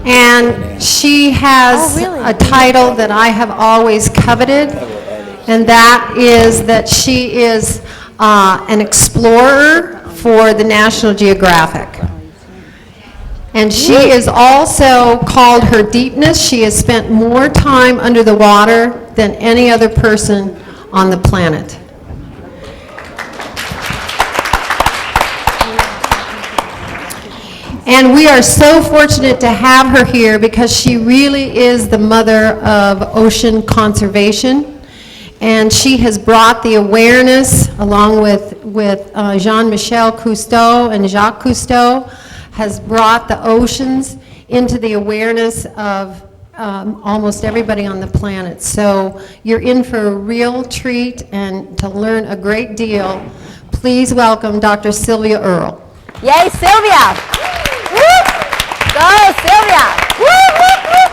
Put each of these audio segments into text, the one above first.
And she has a title that I have always coveted, and that is that she is an explorer for the National Geographic. And she is also called her deepness. She has spent more time under the water than any other person on the planet. And we are so fortunate to have her here because she really is the mother of ocean conservation. And she has brought the awareness, along with Jean-Michel Cousteau and Jacques Cousteau, has brought the oceans into the awareness of almost everybody on the planet. So you're in for a real treat and to learn a great deal. Please welcome Dr. Sylvia Earle. Yay, Sylvia! Woo! Go, Sylvia! Woo, woo, woo!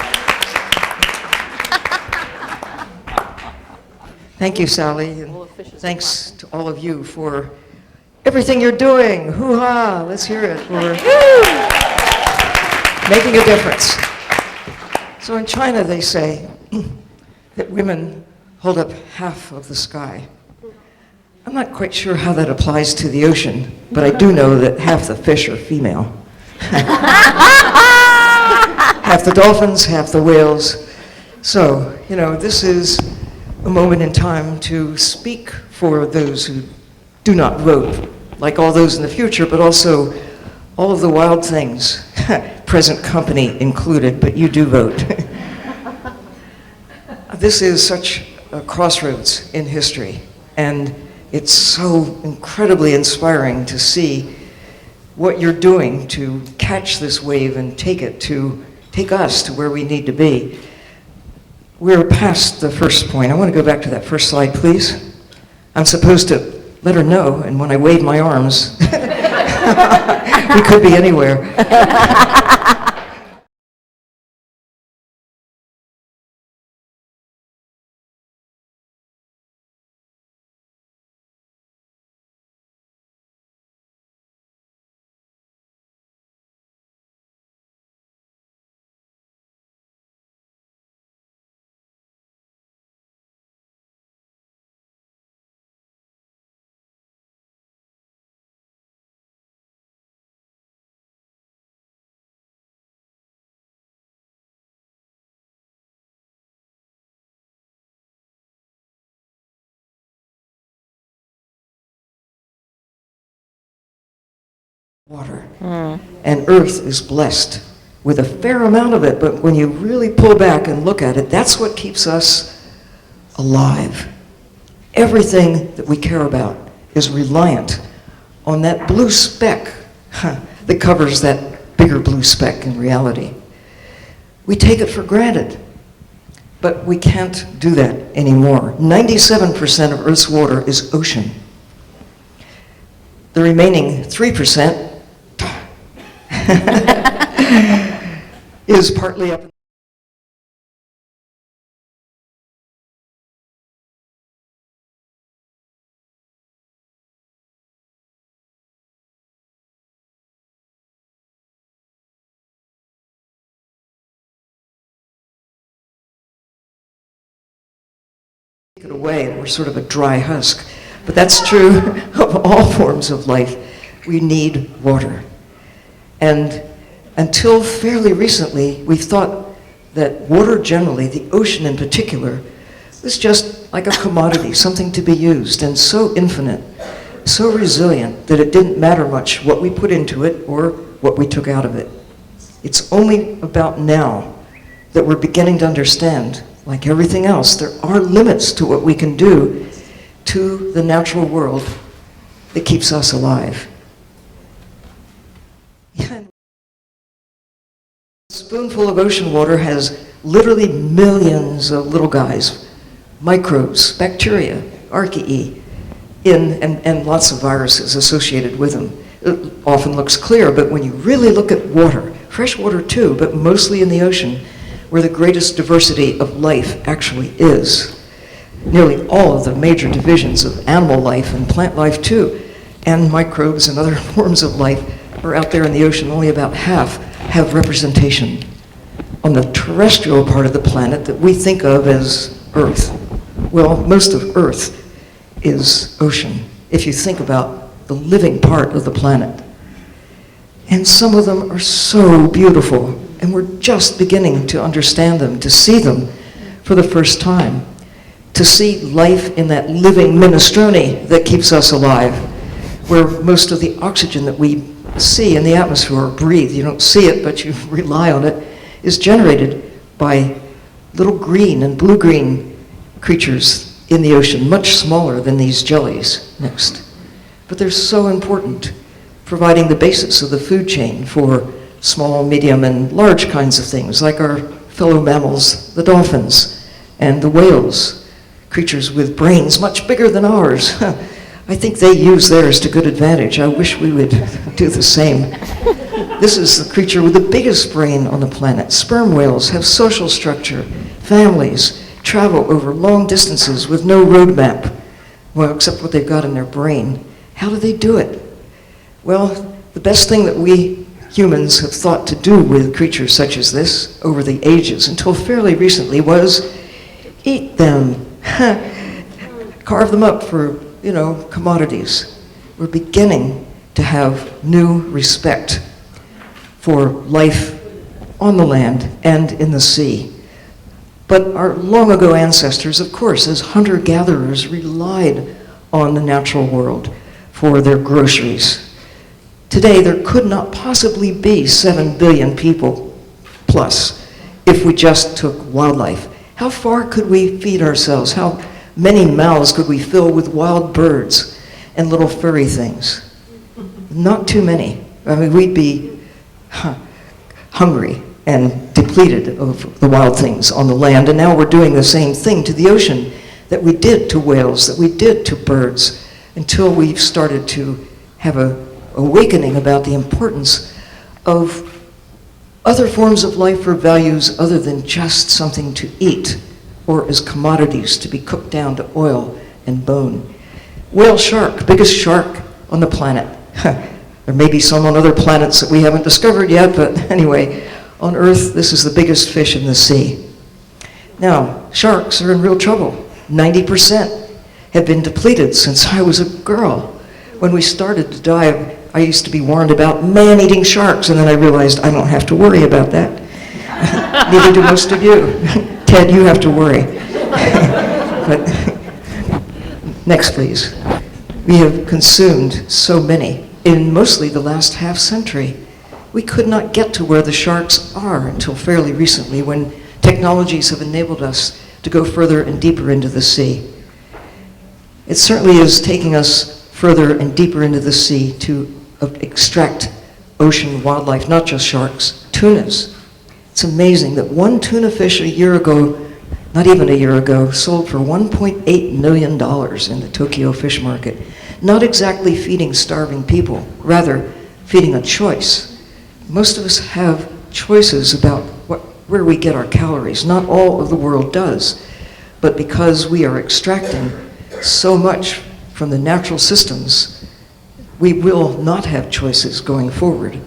Thank you, Sally, and thanks to all of you for everything you're doing. Hoo-ha! Let's hear it for making a difference. So in China, they say that women hold up half of the sky. I'm not quite sure how that applies to the ocean, but I do know that half the fish are female. Half the dolphins, half the whales. So, you know, this is a moment in time to speak for those who do not vote, like all those in the future, but also all of the wild things, present company included, but you do vote. This is such a crossroads in history, and it's so incredibly inspiring to see what you're doing to catch this wave and take us to where we need to be. We're past the first point. I want to go back to that first slide, please. I'm supposed to let her know, and when I wave my arms, we could be anywhere. Water. And Earth is blessed with a fair amount of it, but when you really pull back and look at it, that's what keeps us alive. Everything that we care about is reliant on that blue speck that covers that bigger blue speck in reality. We take it for granted, but we can't do that anymore. 97% of Earth's water is ocean. The remaining 3% is partly up. Take it away and we're sort of a dry husk. But that's true of all forms of life. We need water. And until fairly recently, we've thought that water generally, the ocean in particular, was just like a commodity, something to be used, and so infinite, so resilient that it didn't matter much what we put into it or what we took out of it. It's only about now that we're beginning to understand, like everything else, there are limits to what we can do to the natural world that keeps us alive. A spoonful of ocean water has literally millions of little guys, microbes, bacteria, archaea, and lots of viruses associated with them. It often looks clear, but when you really look at water, fresh water too, but mostly in the ocean, where the greatest diversity of life actually is. Nearly all of the major divisions of animal life and plant life too, and microbes and other forms of life are out there in the ocean. Only about half have representation on the terrestrial part of the planet that we think of as Earth. Well, most of Earth is ocean, if you think about the living part of the planet. And some of them are so beautiful, and we're just beginning to understand them, to see them for the first time, to see life in that living minestrone that keeps us alive, where most of the oxygen that we see in the atmosphere or breathe, you don't see it, but you rely on it, is generated by little green and blue-green creatures in the ocean, much smaller than these jellies next. But they're so important, providing the basis of the food chain for small, medium, and large kinds of things, like our fellow mammals, the dolphins, and the whales, creatures with brains much bigger than ours. I think they use theirs to good advantage. I wish we would do the same. This is the creature with the biggest brain on the planet. Sperm whales have social structure, families, travel over long distances with no roadmap, well, except what they've got in their brain. How do they do it? Well, the best thing that we humans have thought to do with creatures such as this over the ages, until fairly recently, was eat them. Carve them up for, commodities. We're beginning to have new respect for life on the land and in the sea. But our long ago ancestors, of course, as hunter-gatherers, relied on the natural world for their groceries. Today, there could not possibly be 7 billion people plus if we just took wildlife. How far could we feed ourselves? How many mouths could we fill with wild birds and little furry things? Not too many. I mean, we'd be hungry and depleted of the wild things on the land, and now we're doing the same thing to the ocean that we did to whales, that we did to birds, until we've started to have an awakening about the importance of other forms of life or values other than just something to eat or as commodities to be cooked down to oil and bone. Whale shark, biggest shark on the planet. There may be some on other planets that we haven't discovered yet, but anyway, on Earth, this is the biggest fish in the sea. Now, sharks are in real trouble. 90% have been depleted since I was a girl. When we started to dive, I used to be warned about man-eating sharks, and then I realized I don't have to worry about that. Neither do most of you. Ted, you have to worry. But next, please. We have consumed so many in mostly the last half century. We could not get to where the sharks are until fairly recently, when technologies have enabled us to go further and deeper into the sea. It certainly is taking us further and deeper into the sea to extract ocean wildlife, not just sharks, tunas. It's amazing that one tuna fish a year ago, not even a year ago, sold for $1.8 million in the Tokyo fish market. Not exactly feeding starving people, rather feeding a choice. Most of us have choices about where we get our calories. Not all of the world does, but because we are extracting so much from the natural systems, we will not have choices going forward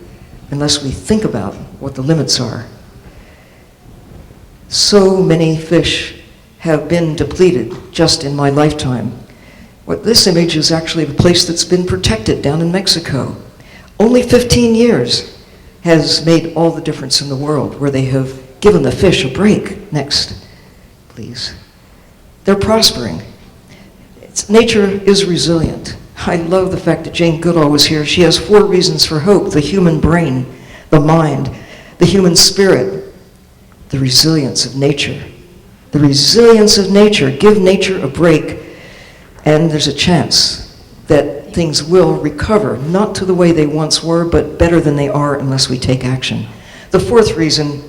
unless we think about what the limits are. So many fish have been depleted just in my lifetime. This image is actually a place that's been protected down in Mexico. Only 15 years has made all the difference in the world, where they have given the fish a break. Next, please. They're prospering. Nature is resilient. I love the fact that Jane Goodall was here. She has 4 reasons for hope: the human brain, the mind, the human spirit, the resilience of nature. The resilience of nature. Give nature a break, and there's a chance that things will recover, not to the way they once were, but better than they are unless we take action. The 4th reason,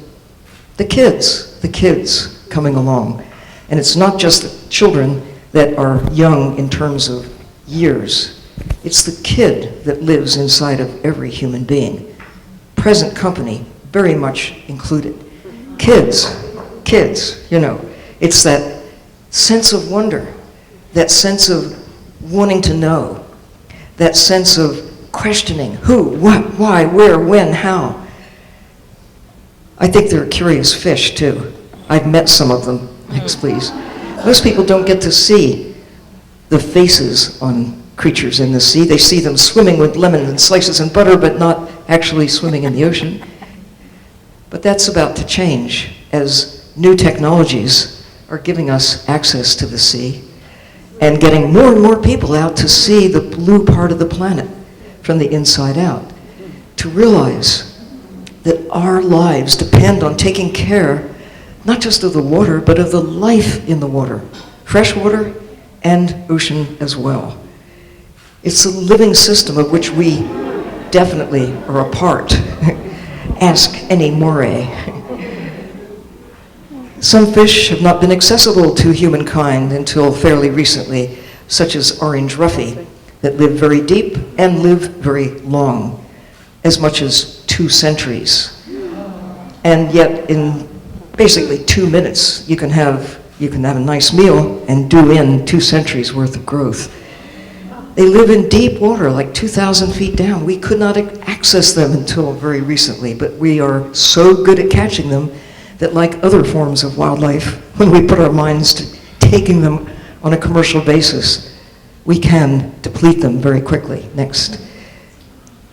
the kids coming along. And it's not just the children that are young in terms of years. It's the kid that lives inside of every human being. Present company, very much included. Kids, it's that sense of wonder, that sense of wanting to know, that sense of questioning who, what, why, where, when, how. I think they're curious fish, too. I've met some of them. Next, please. Most people don't get to see the faces on creatures in the sea. They see them swimming with lemons and slices and butter, but not actually swimming in the ocean. But that's about to change as new technologies are giving us access to the sea and getting more and more people out to see the blue part of the planet from the inside out, to realize that our lives depend on taking care not just of the water, but of the life in the water, fresh water and ocean as well. It's a living system of which we definitely are a part. Ask any moray. Some fish have not been accessible to humankind until fairly recently, such as orange ruffy, that live very deep and live very long, as much as 2 centuries. And yet in basically 2 minutes, you can have a nice meal and do in 2 centuries worth of growth. They live in deep water, like 2,000 feet down. We could not access them until very recently, but we are so good at catching them that, like other forms of wildlife, when we put our minds to taking them on a commercial basis, we can deplete them very quickly. Next.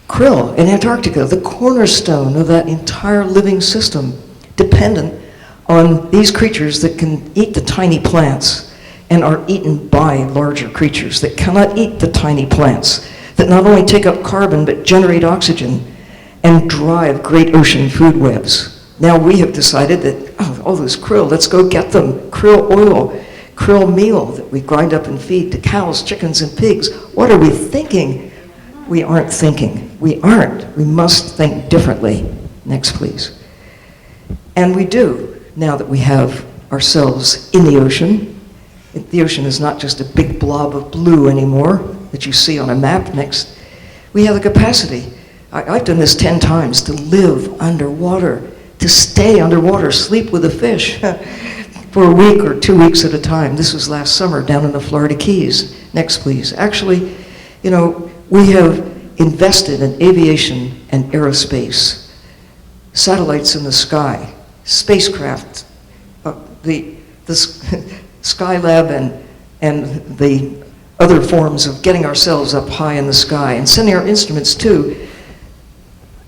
Krill in Antarctica, the cornerstone of that entire living system, dependent on these creatures that can eat the tiny plants and are eaten by larger creatures that cannot eat the tiny plants, that not only take up carbon but generate oxygen and drive great ocean food webs. Now we have decided that, all those krill, let's go get them. Krill oil, krill meal that we grind up and feed to cows, chickens, and pigs. What are we thinking? We aren't thinking. We aren't. We must think differently. Next, please. And we do, now that we have ourselves in the ocean. The ocean is not just a big blob of blue anymore that you see on a map. Next. We have the capacity. I've done this 10 times, to live underwater, to stay underwater, sleep with a fish for a week or 2 weeks at a time. This was last summer down in the Florida Keys. Next, please. Actually, we have invested in aviation and aerospace, satellites in the sky, spacecraft, the Skylab and the other forms of getting ourselves up high in the sky and sending our instruments too.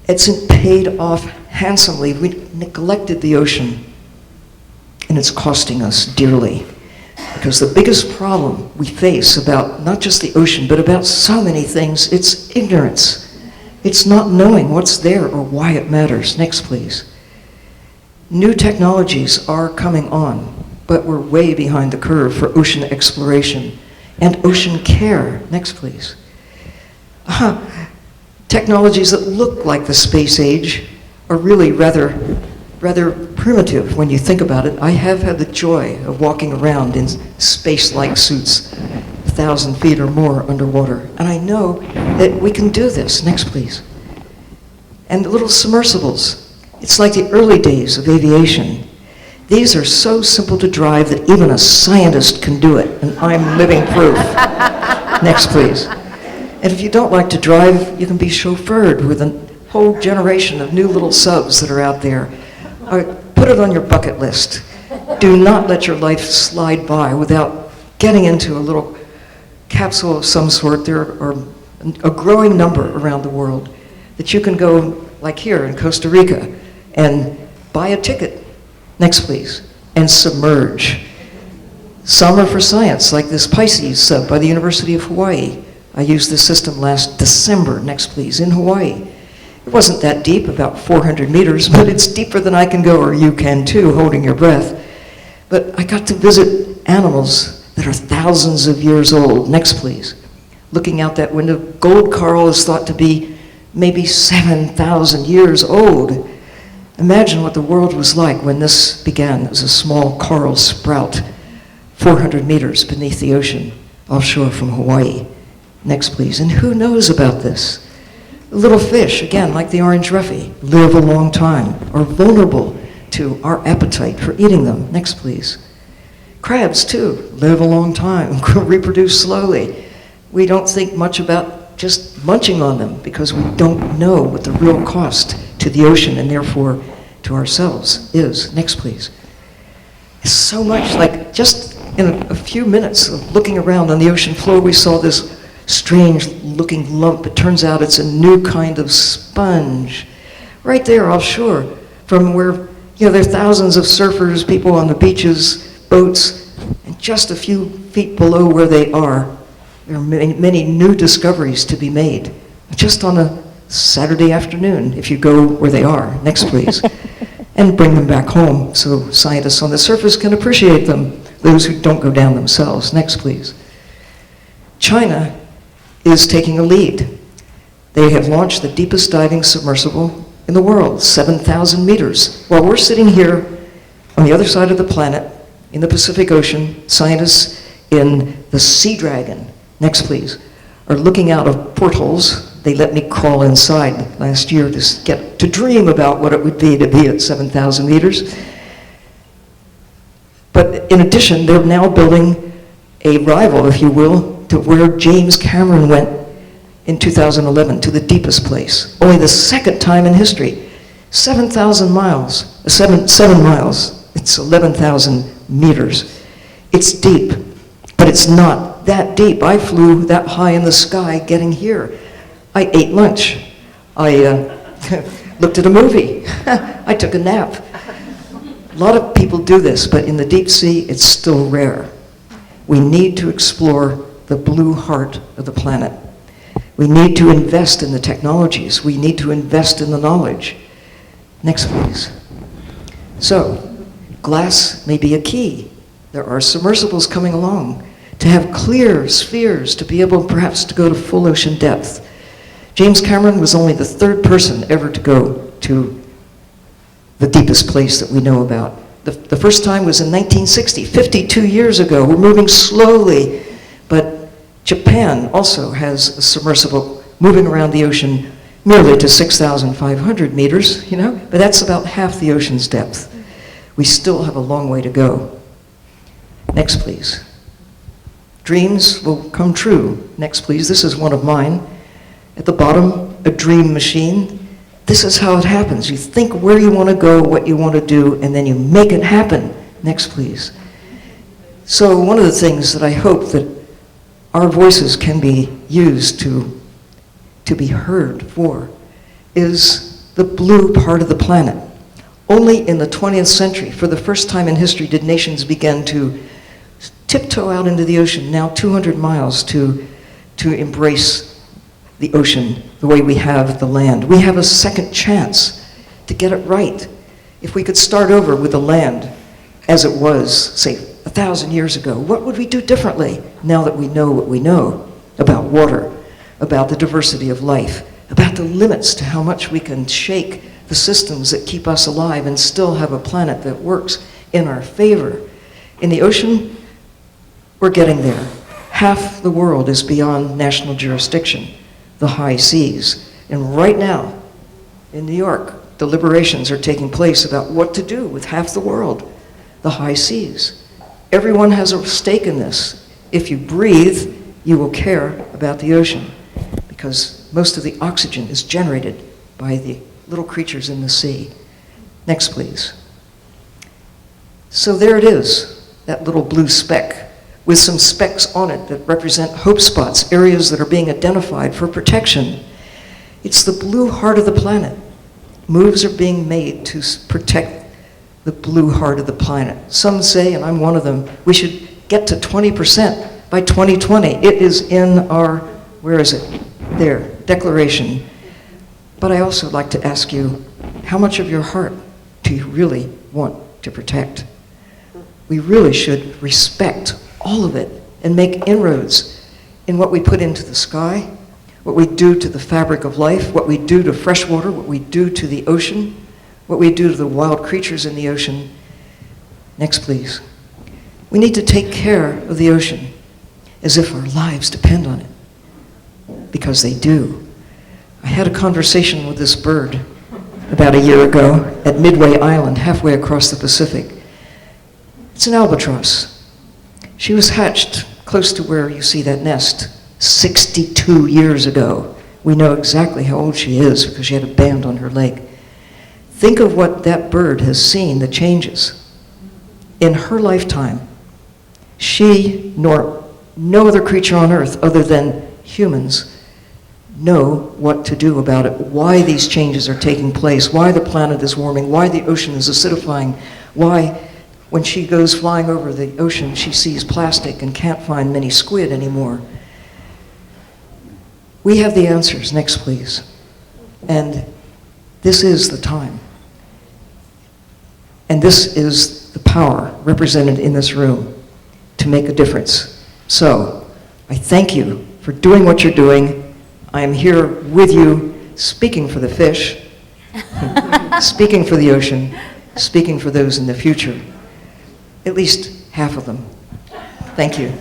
It's paid off handsomely. We neglected the ocean, and it's costing us dearly. Because the biggest problem we face about not just the ocean, but about so many things, it's ignorance. It's not knowing what's there or why it matters. Next, please. New technologies are coming on, but we're way behind the curve for ocean exploration and ocean care. Next, please. Technologies that look like the space age are really rather primitive when you think about it. I have had the joy of walking around in space-like suits, 1,000 feet or more underwater, and I know that we can do this. Next, please. And the little submersibles. It's like the early days of aviation. These are so simple to drive that even a scientist can do it, and I'm living proof. Next, please. And if you don't like to drive, you can be chauffeured with a whole generation of new little subs that are out there. Put it on your bucket list. Do not let your life slide by without getting into a little capsule of some sort. There are a growing number around the world that you can go, like here in Costa Rica, and buy a ticket. Next, please. And submerge. Some are for science, like this Pisces sub by the University of Hawaii. I used this system last December. Next, please. In Hawaii. It wasn't that deep, about 400 meters, but it's deeper than I can go, or you can too, holding your breath. But I got to visit animals that are thousands of years old. Next, please. Looking out that window, gold coral is thought to be maybe 7,000 years old. Imagine what the world was like when this began as a small coral sprout, 400 meters beneath the ocean, offshore from Hawaii. Next, please. And who knows about this? Little fish, again, like the orange ruffy, live a long time, are vulnerable to our appetite for eating them. Next, please. Crabs, too, live a long time, reproduce slowly. We don't think much about just munching on them because we don't know what the real cost to the ocean and therefore to ourselves is. Next, please. It's so much, like just in a few minutes of looking around on the ocean floor, we saw this strange looking lump. It turns out it's a new kind of sponge right there offshore from where, there are thousands of surfers, people on the beaches, boats, and just a few feet below where they are, there are many new discoveries to be made, just on a Saturday afternoon, if you go where they are. Next, please. And bring them back home so scientists on the surface can appreciate them, those who don't go down themselves. Next, please. China is taking a lead. They have launched the deepest diving submersible in the world, 7,000 meters. While we're sitting here on the other side of the planet, in the Pacific Ocean, scientists in the Sea Dragon, next please, are looking out of portholes. They let me crawl inside last year to get to dream about what it would be to be at 7,000 meters. But in addition, they're now building a rival, if you will, to where James Cameron went in 2011, to the deepest place. Only the second time in history. 7,000 miles, 7 miles, it's 11,000 meters. It's deep, but it's not that deep. I flew that high in the sky getting here. I ate lunch. I looked at a movie. I took a nap. A lot of people do this, but in the deep sea, it's still rare. We need to explore the blue heart of the planet. We need to invest in the technologies. We need to invest in the knowledge. Next, please. So, glass may be a key. There are submersibles coming along to have clear spheres, to be able perhaps to go to full ocean depth. James Cameron was only the third person ever to go to the deepest place that we know about. The first time was in 1960, 52 years ago. We're moving slowly, but Japan also has a submersible moving around the ocean nearly to 6,500 meters, but that's about half the ocean's depth. We still have a long way to go. Next, please. Dreams will come true. Next, please. This is one of mine. At the bottom, a dream machine. This is how it happens. You think where you want to go, what you want to do, and then you make it happen. Next, please. So one of the things that I hope that our voices can be used to be heard for is the blue part of the planet. Only in the 20th century, for the first time in history, did nations begin to tiptoe out into the ocean, now 200 miles, to embrace the ocean the way we have the land. We have a second chance to get it right. If we could start over with the land as it was, say, 1,000 years ago, what would we do differently now that we know what we know about water, about the diversity of life, about the limits to how much we can shake the systems that keep us alive and still have a planet that works in our favor? In the ocean, we're getting there. Half the world is beyond national jurisdiction, the high seas. And right now, in New York, deliberations are taking place about what to do with half the world, the high seas. Everyone has a stake in this. If you breathe, you will care about the ocean, because most of the oxygen is generated by the little creatures in the sea. Next, please. So there it is, that little blue speck, with some specks on it that represent hope spots, areas that are being identified for protection. It's the blue heart of the planet. Moves are being made to protect the blue heart of the planet. Some say, and I'm one of them, we should get to 20% by 2020. It is in our, where is it? There, declaration. But I also like to ask you, how much of your heart do you really want to protect? We really should respect all of it and make inroads in what we put into the sky, what we do to the fabric of life, what we do to fresh water, what we do to the ocean, what we do to the wild creatures in the ocean. Next, please. We need to take care of the ocean as if our lives depend on it, because they do. I had a conversation with this bird about a year ago at Midway Island, halfway across the Pacific. It's an albatross. She was hatched close to where you see that nest 62 years ago. We know exactly how old she is because she had a band on her leg. Think of what that bird has seen, the changes. In her lifetime, she nor no other creature on earth other than humans know what to do about it, why these changes are taking place, why the planet is warming, why the ocean is acidifying, why when she goes flying over the ocean she sees plastic and can't find many squid anymore. We have the answers. Next, please. And this is the time. And this is the power represented in this room to make a difference. So, I thank you for doing what you're doing. I am here with you, speaking for the fish, speaking for the ocean, speaking for those in the future. At least half of them. Thank you.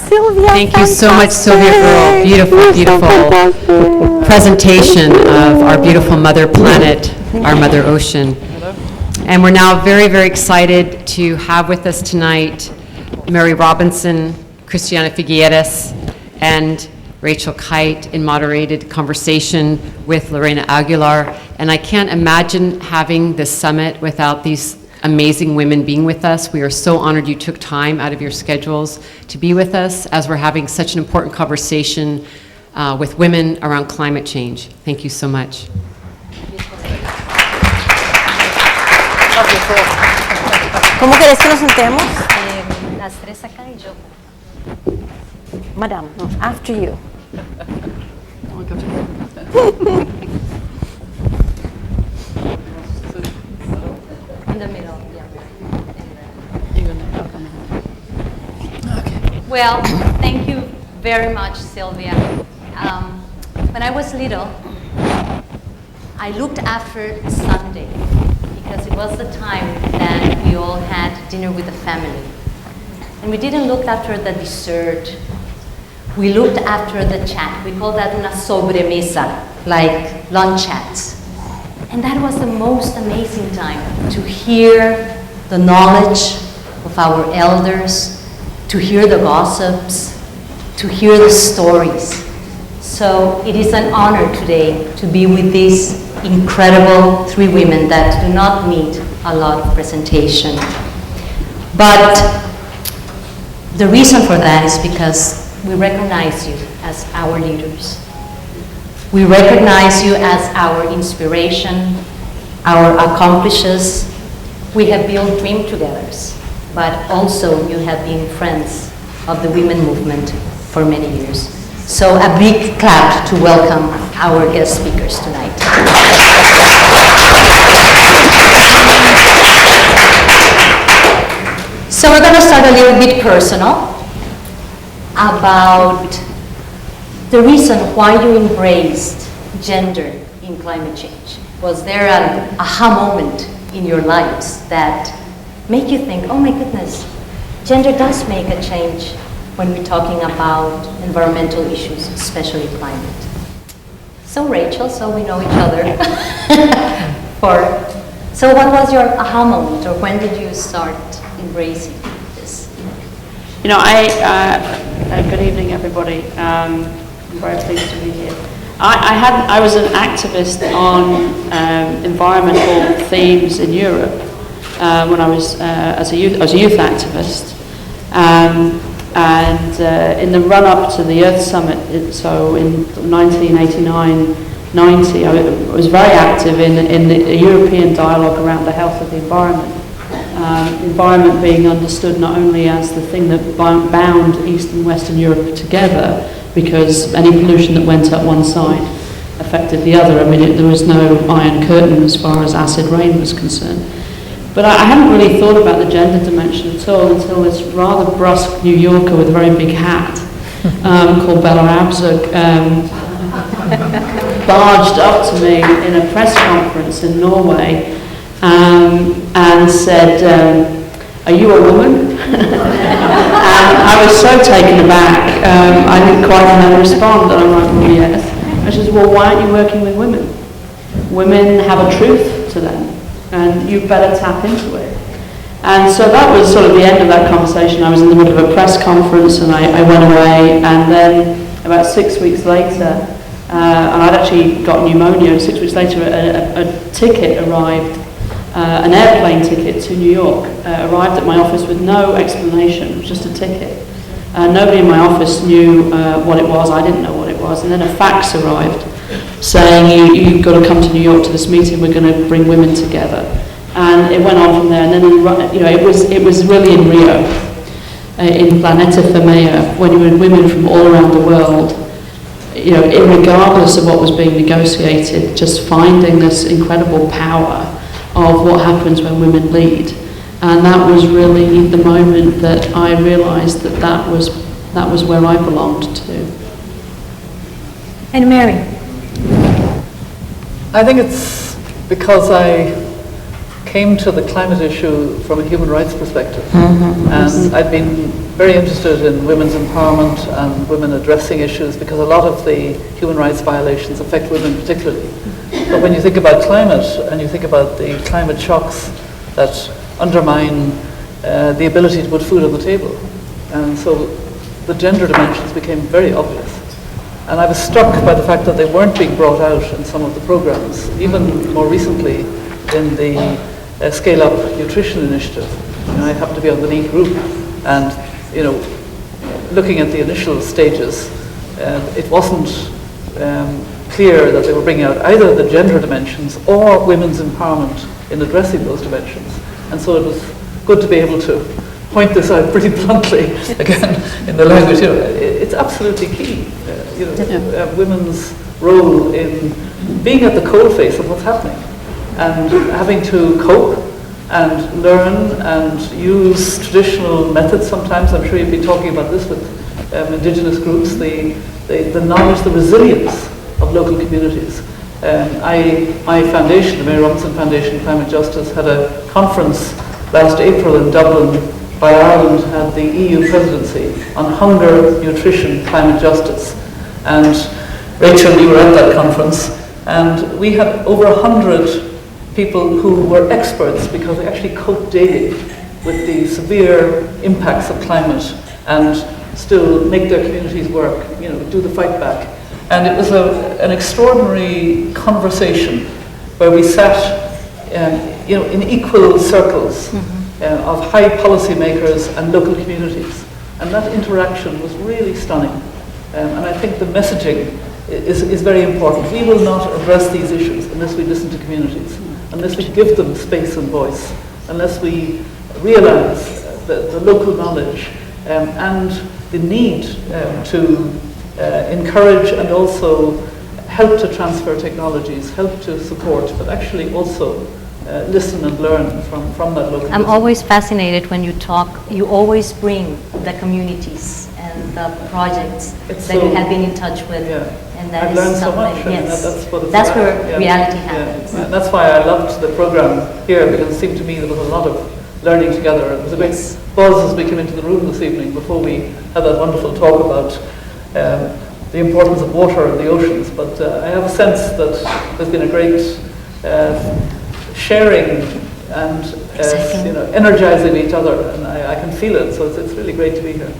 Sylvia, Thank you so much, Sylvia Earle. Beautiful, beautiful presentation of our beautiful mother planet, our mother ocean. And we're now very, very excited to have with us tonight Mary Robinson, Christiana Figuerres, and Rachel Kyte in moderated conversation with Lorena Aguilar. And I can't imagine having this summit without these amazing women being with us. We are so honored you took time out of your schedules to be with us as we're having such an important conversation with women around climate change. Thank you so much. ¿Cómo querés que nos sentemos? Las tres acá y yo. Madam, after you. In the middle, yeah. Well, thank you very much, Sylvia. When I was little, I looked after Sunday because it was the time that we all had dinner with the family. And we didn't look after the dessert. We looked after the chat. We call that una sobremesa, like lunch chats. And that was the most amazing time to hear the knowledge of our elders, to hear the gossips, to hear the stories. So it is an honor today to be with these incredible three women that do not need a lot of presentation. But the reason for that is because we recognize you as our leaders. We recognize you as our inspiration, our accomplishers. We have built dream togethers, but also you have been friends of the women movement for many years. So a big clap to welcome our guest speakers tonight. So we're going to start a little bit personal about the reason why you embraced gender in climate change. Was there an aha moment in your lives that make you think, oh my goodness, gender does make a change when we're talking about environmental issues, especially climate? So Rachel, so we know each other. So what was your aha moment, or when did you start embracing this? You know, good evening, everybody. I'm very pleased to be here. I was an activist on environmental themes in Europe when I was as a youth activist, and in the run-up to the Earth Summit, so in 1989-90, I was very active in the European dialogue around the health of the environment. Environment being understood not only as the thing that bound East and Western Europe together, because any pollution that went up one side affected the other. I mean, there was no iron curtain as far as acid rain was concerned. But I hadn't really thought about the gender dimension at all until this rather brusque New Yorker with a very big hat called Bella Abzug barged up to me in a press conference in Norway and said, "Are you a woman?" And I was so taken aback, I didn't quite know how to respond, and I'm like, "Well, yes." And she says, "Well, why aren't you working with women? Women have a truth to them, and you better tap into it." And so that was sort of the end of that conversation. I was in the middle of a press conference, and I went away, and then about 6 weeks later, and I'd actually got pneumonia, and 6 weeks later a ticket arrived, an airplane ticket to New York, arrived at my office with no explanation. It was just a ticket. Nobody in my office knew what it was. I didn't know what it was. And then a fax arrived saying, you've got to come to New York to this meeting. We're going to bring women together. And it went on from there. And then, it was really in Rio, in Planeta Femea, when you had women from all around the world, regardless of what was being negotiated, just finding this incredible power of what happens when women lead. And that was really the moment that I realized that was where I belonged to. And Mary? I think it's because I came to the climate issue from a human rights perspective. And I've been very interested in women's empowerment and women addressing issues, because a lot of the human rights violations affect women particularly. But when you think about climate and you think about the climate shocks that undermine the ability to put food on the table, and so the gender dimensions became very obvious. And I was struck by the fact that they weren't being brought out in some of the programs, even more recently in the Scale Up Nutrition Initiative. I happen to be on the lead group, and looking at the initial stages, it wasn't clear that they were bringing out either the gender dimensions or women's empowerment in addressing those dimensions. And so it was good to be able to point this out pretty bluntly, again, in the language. It's absolutely key, women's role in being at the coalface of what's happening, and having to cope and learn and use traditional methods sometimes. I'm sure you've been talking about this with indigenous groups, the knowledge, the resilience of local communities. My foundation, the Mary Robinson Foundation Climate Justice, had a conference last April in Dublin while Ireland had the EU presidency on hunger, nutrition, climate justice. And Rachel, you were at that conference, and we had over 100 people who were experts, because they actually cope daily with the severe impacts of climate and still make their communities work, do the fight back. And it was an extraordinary conversation where we sat in equal circles of high policymakers and local communities. And that interaction was really stunning. And I think the messaging is very important. We will not address these issues unless we listen to communities, unless we give them space and voice, unless we realize the local knowledge and the need to encourage and also help to transfer technologies, help to support, but actually also listen and learn from that local. I'm always fascinated when you talk, you always bring the communities and the projects that you have been in touch with. Yeah. And that I've is learned so something, much. yes. That's where reality happens. Yeah. That's why I loved the program here, because it seemed to me there was a lot of learning together. It was a big buzz as we came into the room this evening before we had that wonderful talk about the importance of water and the oceans. But I have a sense that there's been a great sharing and energizing each other, and I can feel it. So it's really great to be here.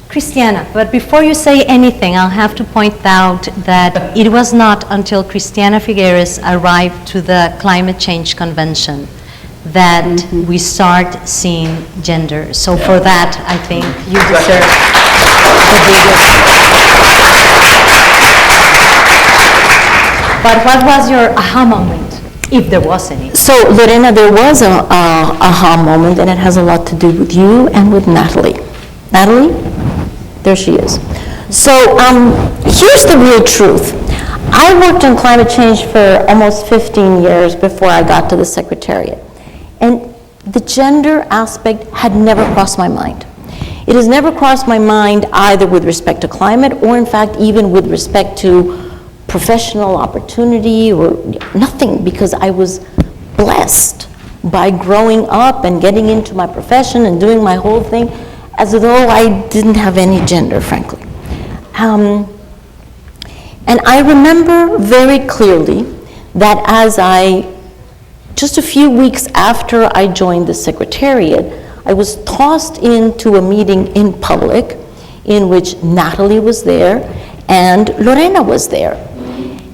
Christiana, but before you say anything, I'll have to point out that it was not until Christiana Figuerres arrived to the Climate Change Convention that we start seeing gender. So for that, I think you deserve the biggest. But what was your aha moment, if there was any? So, Lorena, there was a aha moment, and it has a lot to do with you and with Natalie. Natalie? There she is. So here's the real truth. I worked on climate change for almost 15 years before I got to the Secretariat. And the gender aspect had never crossed my mind. It has never crossed my mind either with respect to climate or, in fact, even with respect to professional opportunity or nothing, because I was blessed by growing up and getting into my profession and doing my whole thing as though I didn't have any gender, frankly. And I remember very clearly that just a few weeks after I joined the Secretariat, I was tossed into a meeting in public in which Natalie was there and Lorena was there.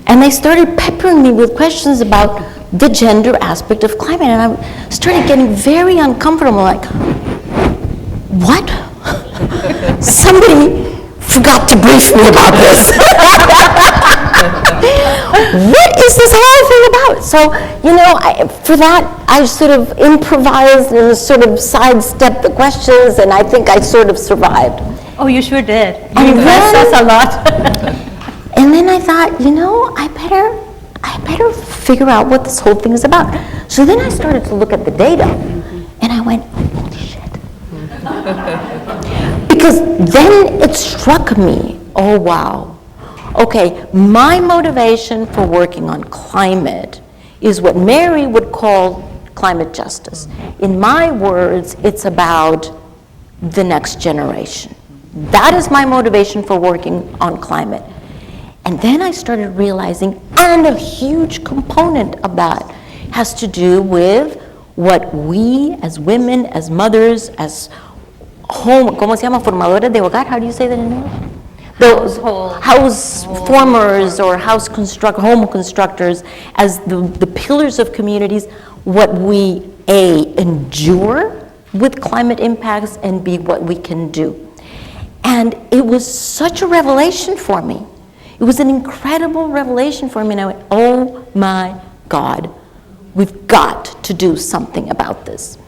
And they started peppering me with questions about the gender aspect of climate. And I started getting very uncomfortable, like, what? Somebody forgot to brief me about this. What is this whole thing about? So, for that, I sort of improvised and sort of sidestepped the questions, and I think I sort of survived. Oh, you sure did. And You impressed then- us a lot. And then I thought, I better figure out what this whole thing is about. So then I started to look at the data, and I went, holy shit. Because then it struck me, oh wow. Okay, my motivation for working on climate is what Mary would call climate justice. In my words, it's about the next generation. That is my motivation for working on climate. And then I started realizing, and a huge component of that has to do with what we as women, as mothers, as ¿cómo se llama? Formadores de hogar, how do you say that in English? House formers or home constructors, as the pillars of communities, what we A, endure with climate impacts, and B, what we can do. And it was such a revelation for me. It was an incredible revelation for me, and I went, oh my God, we've got to do something about this.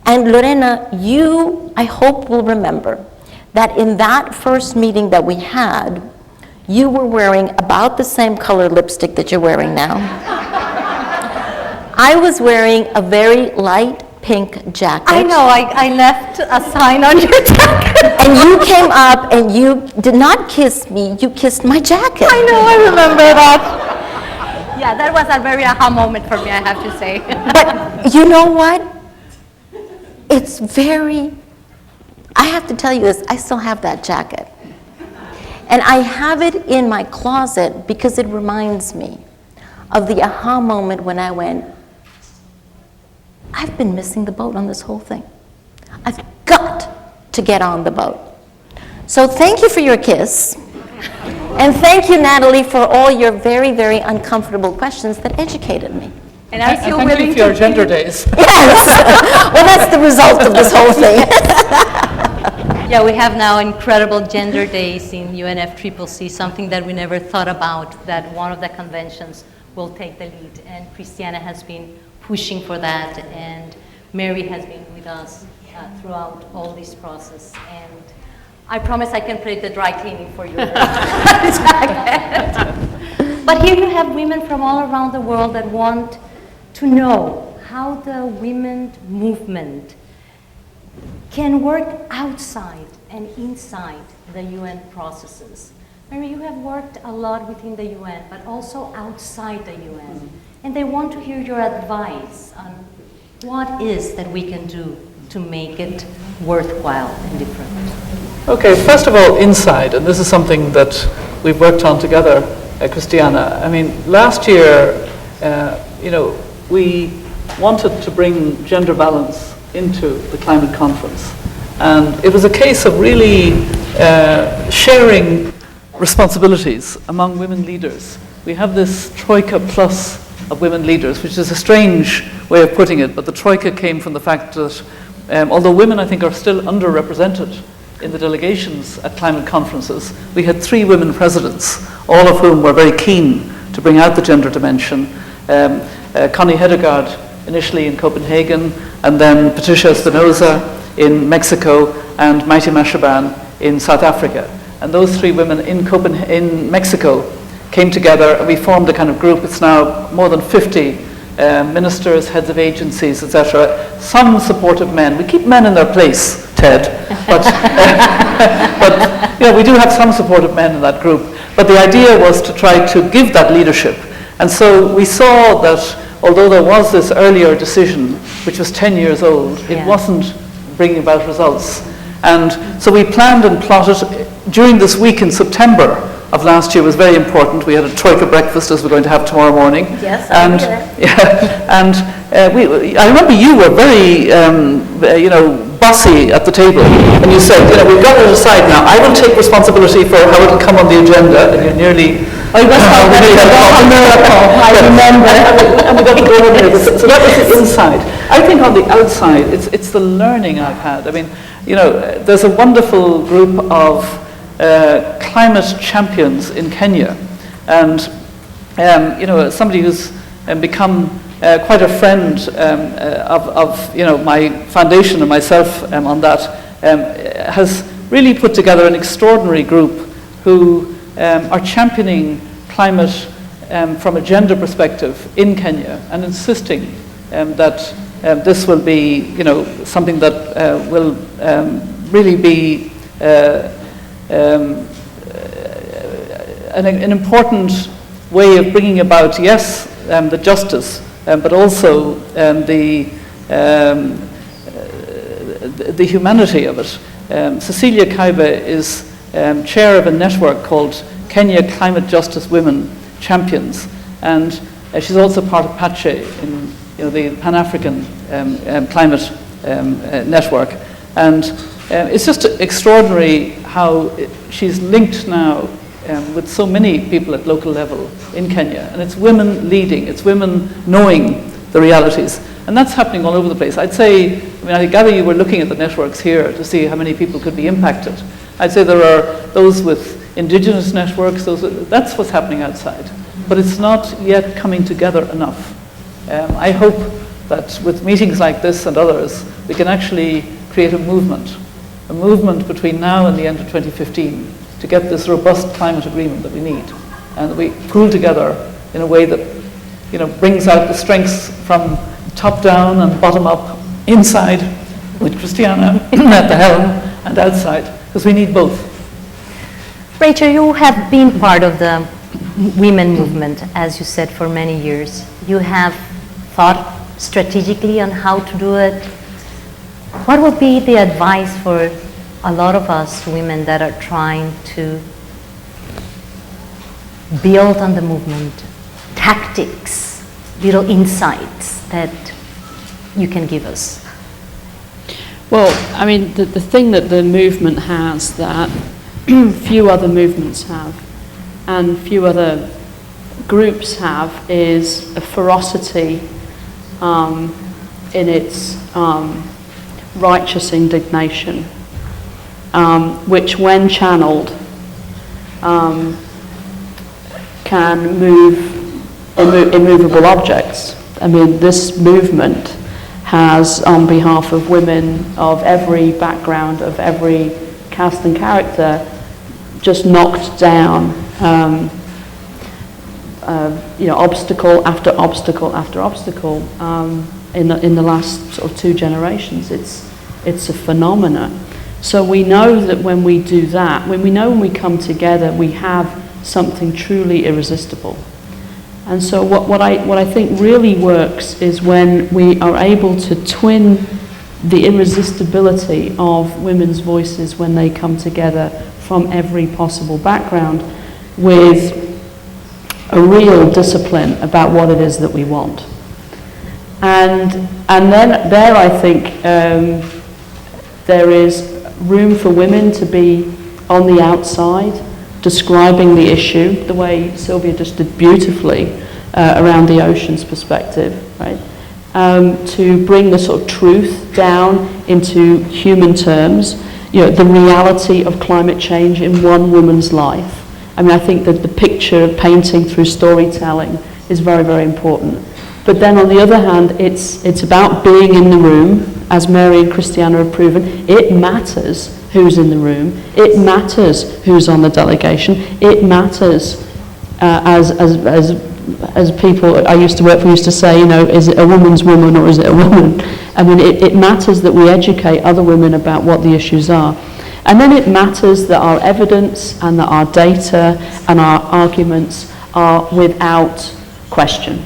And Lorena, you, I hope, will remember that in that first meeting that we had, you were wearing about the same color lipstick that you're wearing now. I was wearing a very light pink jacket. I know, I left a sign on your jacket. And you came up and you did not kiss me, you kissed my jacket. I know, I remember that. Yeah, that was a very aha moment for me, I have to say. But you know what? It's I have to tell you this, I still have that jacket. And I have it in my closet because it reminds me of the aha moment when I went, I've been missing the boat on this whole thing. I've got to get on the boat. So thank you for your kiss. And thank you, Natalie, for all your very, very uncomfortable questions that educated me. And I feel Thank willing you for your to gender days. Yes. Well, that's the result of this whole thing. Yeah, we have now incredible gender days in UNFCCC, something that we never thought about, that one of the conventions will take the lead. And Christiana has been pushing for that, and Mary has been with us throughout all this process. And I promise I can predict the dry cleaning for you. But here you have women from all around the world that want to know how the women's movement can work outside and inside the UN processes. Mary, you have worked a lot within the UN, but also outside the UN. And they want to hear your advice on what is that we can do to make it worthwhile and different. Okay, first of all, inside, and this is something that we've worked on together, Christiana. I mean, last year, we wanted to bring gender balance into the climate conference. And it was a case of really sharing responsibilities among women leaders. We have this Troika Plus of women leaders, which is a strange way of putting it, but the Troika came from the fact that although women, I think, are still underrepresented in the delegations at climate conferences, we had 3 women presidents, all of whom were very keen to bring out the gender dimension. Connie Hedegard initially in Copenhagen, and then Patricia Espinosa in Mexico, and Maite Mashaban in South Africa. And those 3 women in Mexico came together, and we formed a kind of group. It's now more than 50 ministers, heads of agencies, etc. Some supportive men. We keep men in their place, Ted, but we do have some supportive men in that group. But the idea was to try to give that leadership. And so we saw that although there was this earlier decision, which was 10 years old, it Yeah. wasn't bringing about results. And so we planned and plotted during this week in September of last year was very important. We had a troika breakfast as we're going to have tomorrow morning. Yes, I and hear that. yeah, and I remember you were very, bossy at the table, and you said, we've got it aside now. I will take responsibility for how it'll come on the agenda, and you nearly. Oh, you must have a miracle, I remember. And we got to go on there. So that was the inside. I think on the outside, it's the learning I've had. I mean, there's a wonderful group of climate champions in Kenya, and somebody who's become quite a friend of my foundation and myself on that has really put together an extraordinary group who are championing climate from a gender perspective in Kenya and insisting that this will be, something that will really be an important way of bringing about, yes, the justice, but also the humanity of it. Cecilia Kyte is chair of a network called Kenya Climate Justice Women Champions, and she's also part of PACHE in the Pan-African Climate Network. And it's just extraordinary how she's linked now with so many people at local level in Kenya. And it's women leading, it's women knowing the realities. And that's happening all over the place. I'd say, I gather you were looking at the networks here to see how many people could be impacted. I'd say there are those with indigenous networks, that's what's happening outside. But it's not yet coming together enough. I hope that with meetings like this and others, we can actually create a movement between now and the end of 2015 to get this robust climate agreement that we need. And that we pool together in a way that brings out the strengths from top down and bottom up, inside with Christiana at the helm and outside, because we need both. Rachel, you have been part of the women movement, as you said, for many years. You have thought strategically on how to do it. What would be the advice for a lot of us women that are trying to build on the movement? Tactics, little insights that you can give us? Well, the thing that the movement has that few other movements have and few other groups have is a ferocity in its righteous indignation, which when channeled can move immovable objects. This movement has, on behalf of women of every background, of every caste and character, just knocked down obstacle after obstacle after obstacle in the last sort of 2 generations. It's a phenomena. So we know that when we do that, when we come together, we have something truly irresistible. And so what I think really works is when we are able to twin the irresistibility of women's voices when they come together from every possible background with a real discipline about what it is that we want. And then there I think there is room for women to be on the outside, describing the issue, the way Sylvia just did beautifully around the ocean's perspective, right? To bring the sort of truth down into human terms, the reality of climate change in one woman's life. I think that the picture of painting through storytelling is very, very important. But then on the other hand, it's about being in the room, as Mary and Christiana have proven. It matters who's in the room. It matters who's on the delegation. It matters as people I used to work for used to say, is it a woman's woman or is it a woman? It matters that we educate other women about what the issues are. And then it matters that our evidence and that our data and our arguments are without question.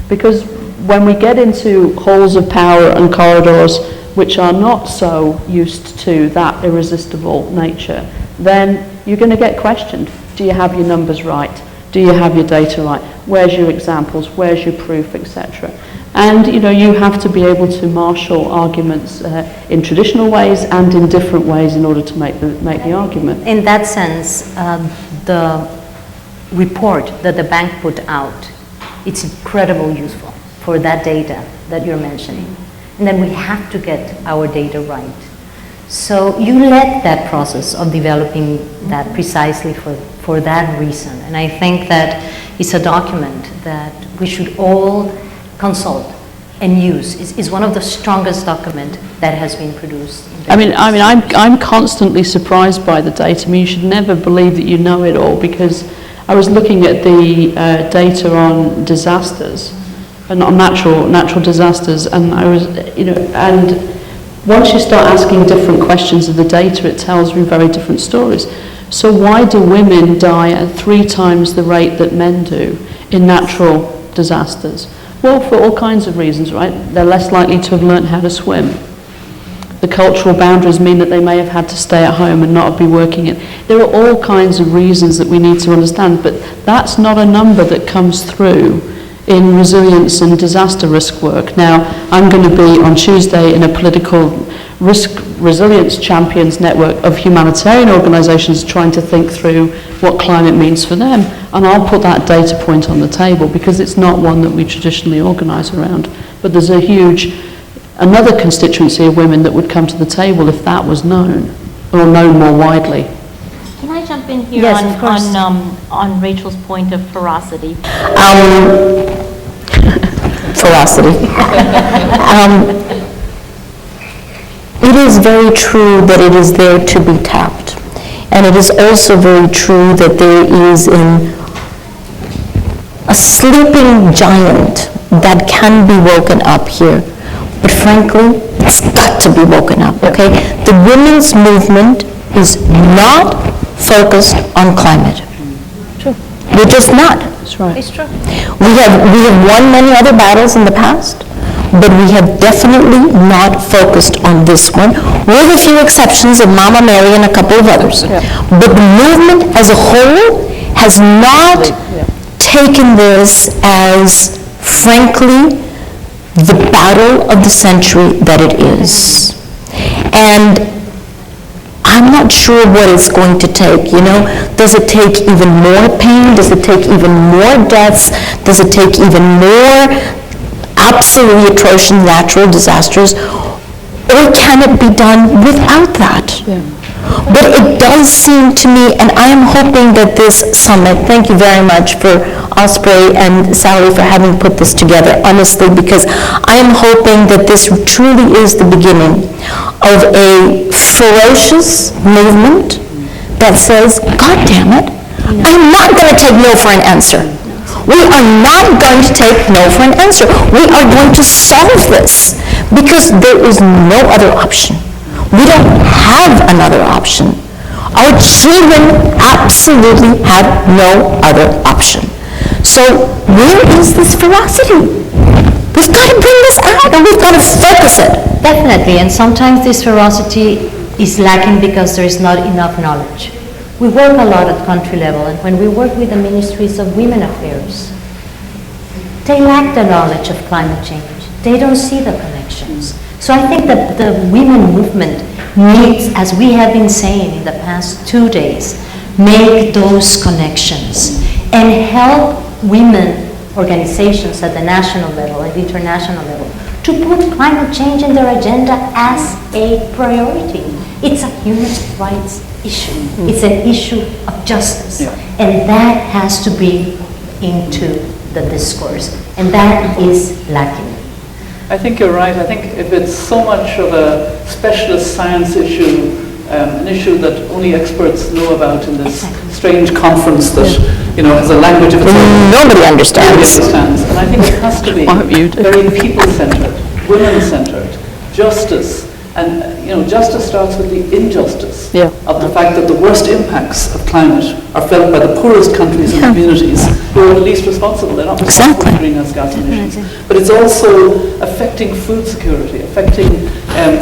Because when we get into halls of power and corridors which are not so used to that irresistible nature, then you're going to get questioned. Do you have your numbers right? Do you have your data right? Where's your examples? Where's your proof, etc.? And you have to be able to marshal arguments in traditional ways and in different ways in order to make the argument. In that sense, the report that the bank put out, it's incredibly useful for that data that you're mentioning. And then we have to get our data right. So you led that process of developing that precisely for that reason. And I think that it's a document that we should all consult and use. It's one of the strongest documents that has been produced. I'm constantly surprised by the data. I mean, you should never believe that you know it all, because I was looking at the data on disasters, and on natural disasters, and I was, and once you start asking different questions of the data, it tells you very different stories. So why do women die at 3 times the rate that men do in natural disasters? Well, for all kinds of reasons, right? They're less likely to have learned how to swim. The cultural boundaries mean that they may have had to stay at home and not be working it. There are all kinds of reasons that we need to understand, but that's not a number that comes through in resilience and disaster risk work. Now, I'm going to be on Tuesday in a political risk resilience champions network of humanitarian organisations trying to think through what climate means for them, and I'll put that data point on the table because it's not one that we traditionally organise around. But there's another constituency of women that would come to the table if that was known, or known more widely. Can I jump in here Yes, of course. on Rachel's point of ferocity? Ferocity. It is very true that it is there to be tapped. And it is also very true that there is a sleeping giant that can be woken up here. But frankly, it's got to be woken up, okay? The women's movement is not focused on climate. True. We're just not. That's right. It's true. We have won many other battles in the past, but we have definitely not focused on this one, with a few exceptions of Mama Mary and a couple of others. Yeah. But the movement as a whole has not taken this as, frankly, the battle of the century that it is. And I'm not sure what it's going to take, Does it take even more pain? Does it take even more deaths? Does it take even more absolutely atrocious natural disasters? Or can it be done without that? Yeah. But it does seem to me, and I am hoping that this summit, thank you very much for Osprey and Sally for having put this together, honestly, because I am hoping that this truly is the beginning of a ferocious movement that says, God damn it, I'm not going to take no for an answer. We are not going to take no for an answer. We are going to solve this because there is no other option. We don't have another option. Our children absolutely have no other option. So where is this ferocity? We've got to bring this out and we've got to focus it. Definitely, and sometimes this ferocity is lacking because there is not enough knowledge. We work a lot at country level, and when we work with the ministries of women affairs, they lack the knowledge of climate change. They don't see the connections. So I think that the women movement needs, as we have been saying in the past 2 days, make those connections and help women organizations at the national level and international level to put climate change in their agenda as a priority. It's a human rights issue. It's an issue of justice. And that has to be into the discourse. And that is lacking. I think you're right. I think if it's so much of a specialist science issue, an issue that only experts know about in this strange conference that, has a language of its own. Nobody understands. And I think it has to be very people-centered, women-centered, justice, And justice starts with the injustice Yeah. of the fact that the worst impacts of climate are felt by the poorest countries and communities who are the least responsible. They're not responsible for greenhouse gas emissions. But it's also affecting food security, affecting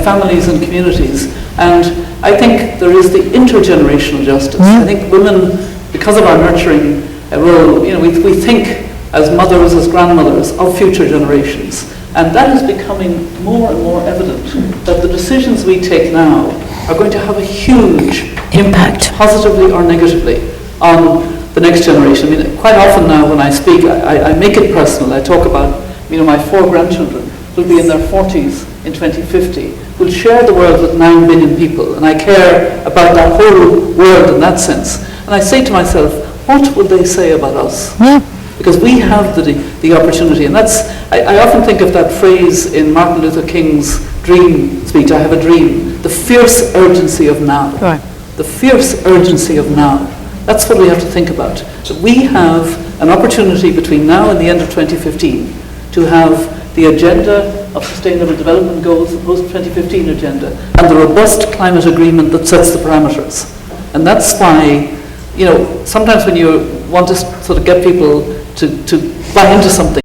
families and communities. And I think there is the intergenerational justice. I think women, because of our nurturing role, we think as mothers, as grandmothers of future generations. And that is becoming more and more evident, that the decisions we take now are going to have a huge impact, positively or negatively, on the next generation. I mean, quite often now when I speak, I make it personal. I talk about, my 4 grandchildren who'll be in their 40s in 2050, will share the world with 9 billion people, and I care about that whole world in that sense. And I say to myself, what would they say about us? Yeah. Because we have the opportunity, and I often think of that phrase in Martin Luther King's dream speech, I have a dream, the fierce urgency of now. Right. The fierce urgency of now. That's what we have to think about. So we have an opportunity between now and the end of 2015 to have the agenda of Sustainable Development Goals, the post-2015 agenda, and the robust climate agreement that sets the parameters. And that's why, sometimes when you want to sort of get people to buy into something,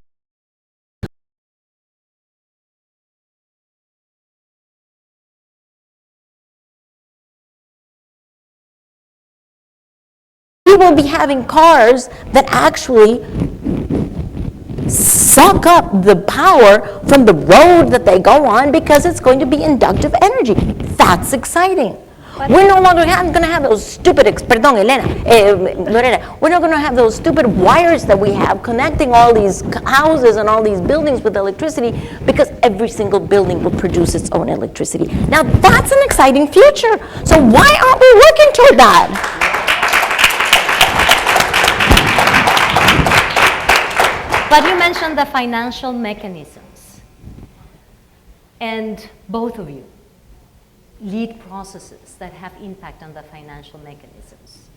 we will be having cars that actually suck up the power from the road that they go on because it's going to be inductive energy. That's exciting. We're no longer going to have those stupid, Lorena, we're not going to have those stupid wires that we have connecting all these houses and all these buildings with electricity, because every single building will produce its own electricity. Now that's an exciting future. So why aren't we working toward that? But you mentioned the financial mechanisms, and both of you lead processes that have impact on the financial mechanisms.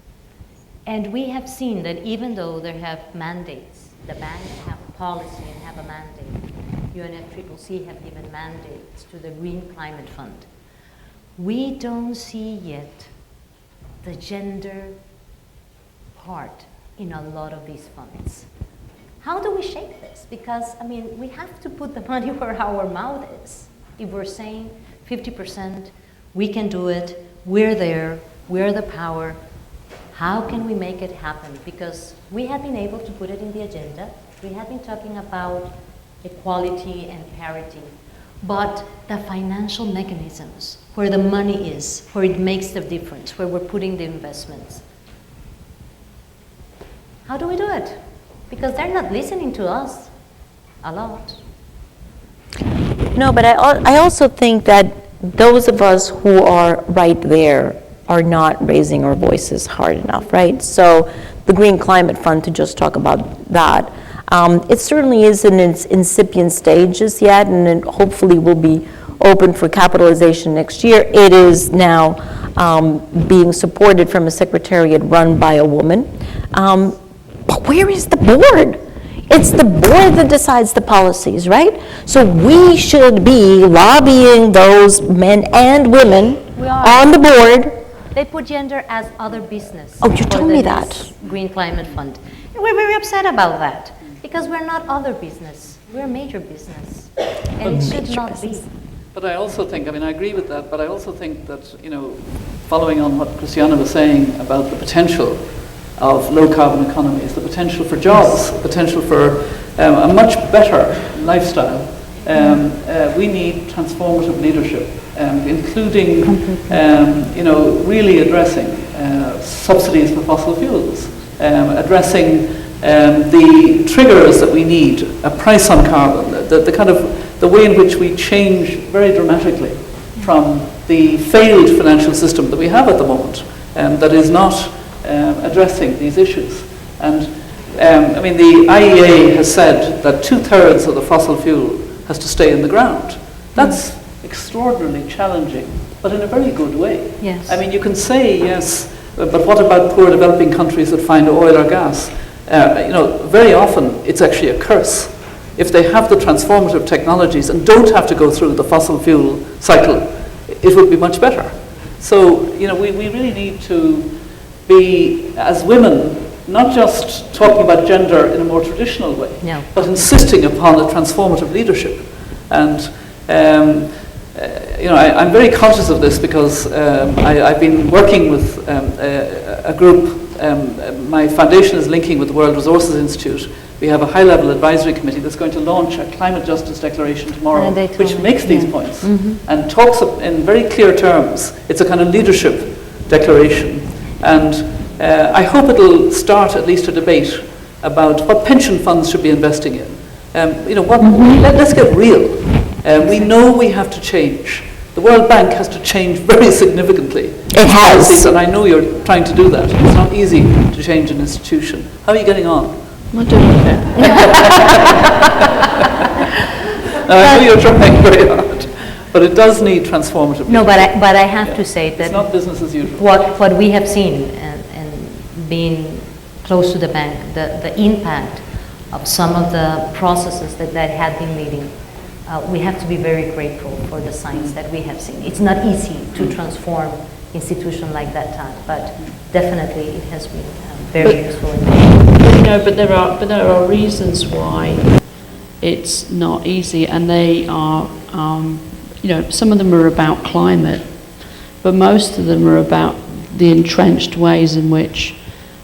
And we have seen that even though there have mandates, the banks have policy and have a mandate, UNFCCC have given mandates to the Green Climate Fund, we don't see yet the gender part in a lot of these funds. How do we shape this? Because, we have to put the money where our mouth is. If we're saying 50%, we can do it, we're there, we're the power, how can we make it happen? Because we have been able to put it in the agenda. We have been talking about equality and parity, but the financial mechanisms, where the money is, where it makes the difference, where we're putting the investments. How do we do it? Because they're not listening to us a lot. No, but I also think that those of us who are right there are not raising our voices hard enough, right? So the Green Climate Fund, to just talk about that, it certainly is in its incipient stages yet, and it hopefully will be open for capitalization next year. It is now being supported from a secretariat run by a woman. But where is the board? It's the board that decides the policies, right? So we should be lobbying those men and women on the board. They put gender as other business. Oh, you told me that. Green Climate Fund. And we're very upset about that, because we're not other business. We're major business. And it should not be. But I also think, I agree with that, but I also think that, following on what Christiana was saying about the potential of low-carbon economies, the potential for jobs, the potential for a much better lifestyle. We need transformative leadership, including, really addressing subsidies for fossil fuels, addressing the triggers that we need, a price on carbon, the way in which we change very dramatically from the failed financial system that we have at the moment, that is not addressing these issues. And the IEA has said that 2/3 of the fossil fuel has to stay in the ground. That's extraordinarily challenging, but in a very good way. Yes. You can say, yes, but what about poor developing countries that find oil or gas? Very often it's actually a curse. If they have the transformative technologies and don't have to go through the fossil fuel cycle, it would be much better. So, you know, we really need to be, as women, not just talking about gender in a more traditional way, No. but insisting upon a transformative leadership. And, you know, I'm very conscious of this because I've been working with a group. My foundation is linking with the World Resources Institute. We have a high-level advisory committee that's going to launch a climate justice declaration tomorrow, they told which me, makes these points and talks in very clear terms. It's a kind of leadership declaration. And I hope it'll start at least a debate about what pension funds should be investing in. You know, let's get real. We know we have to change. The World Bank has to change very significantly. It has. And I know you're trying to do that. It's not easy to change an institution. How are you getting on? I'm doing okay. I know you're trying very hard, but it does need transformative. No, but I have to say that it's not business as usual. what we have seen and being close to the bank, the impact of some of the processes that had been leading, we have to be very grateful for the signs that we have seen. It's not easy to transform institution like that time, but definitely it has been very useful. You know, but there are reasons why it's not easy, and they are, you know, some of them are about climate, but most of them are about the entrenched ways in which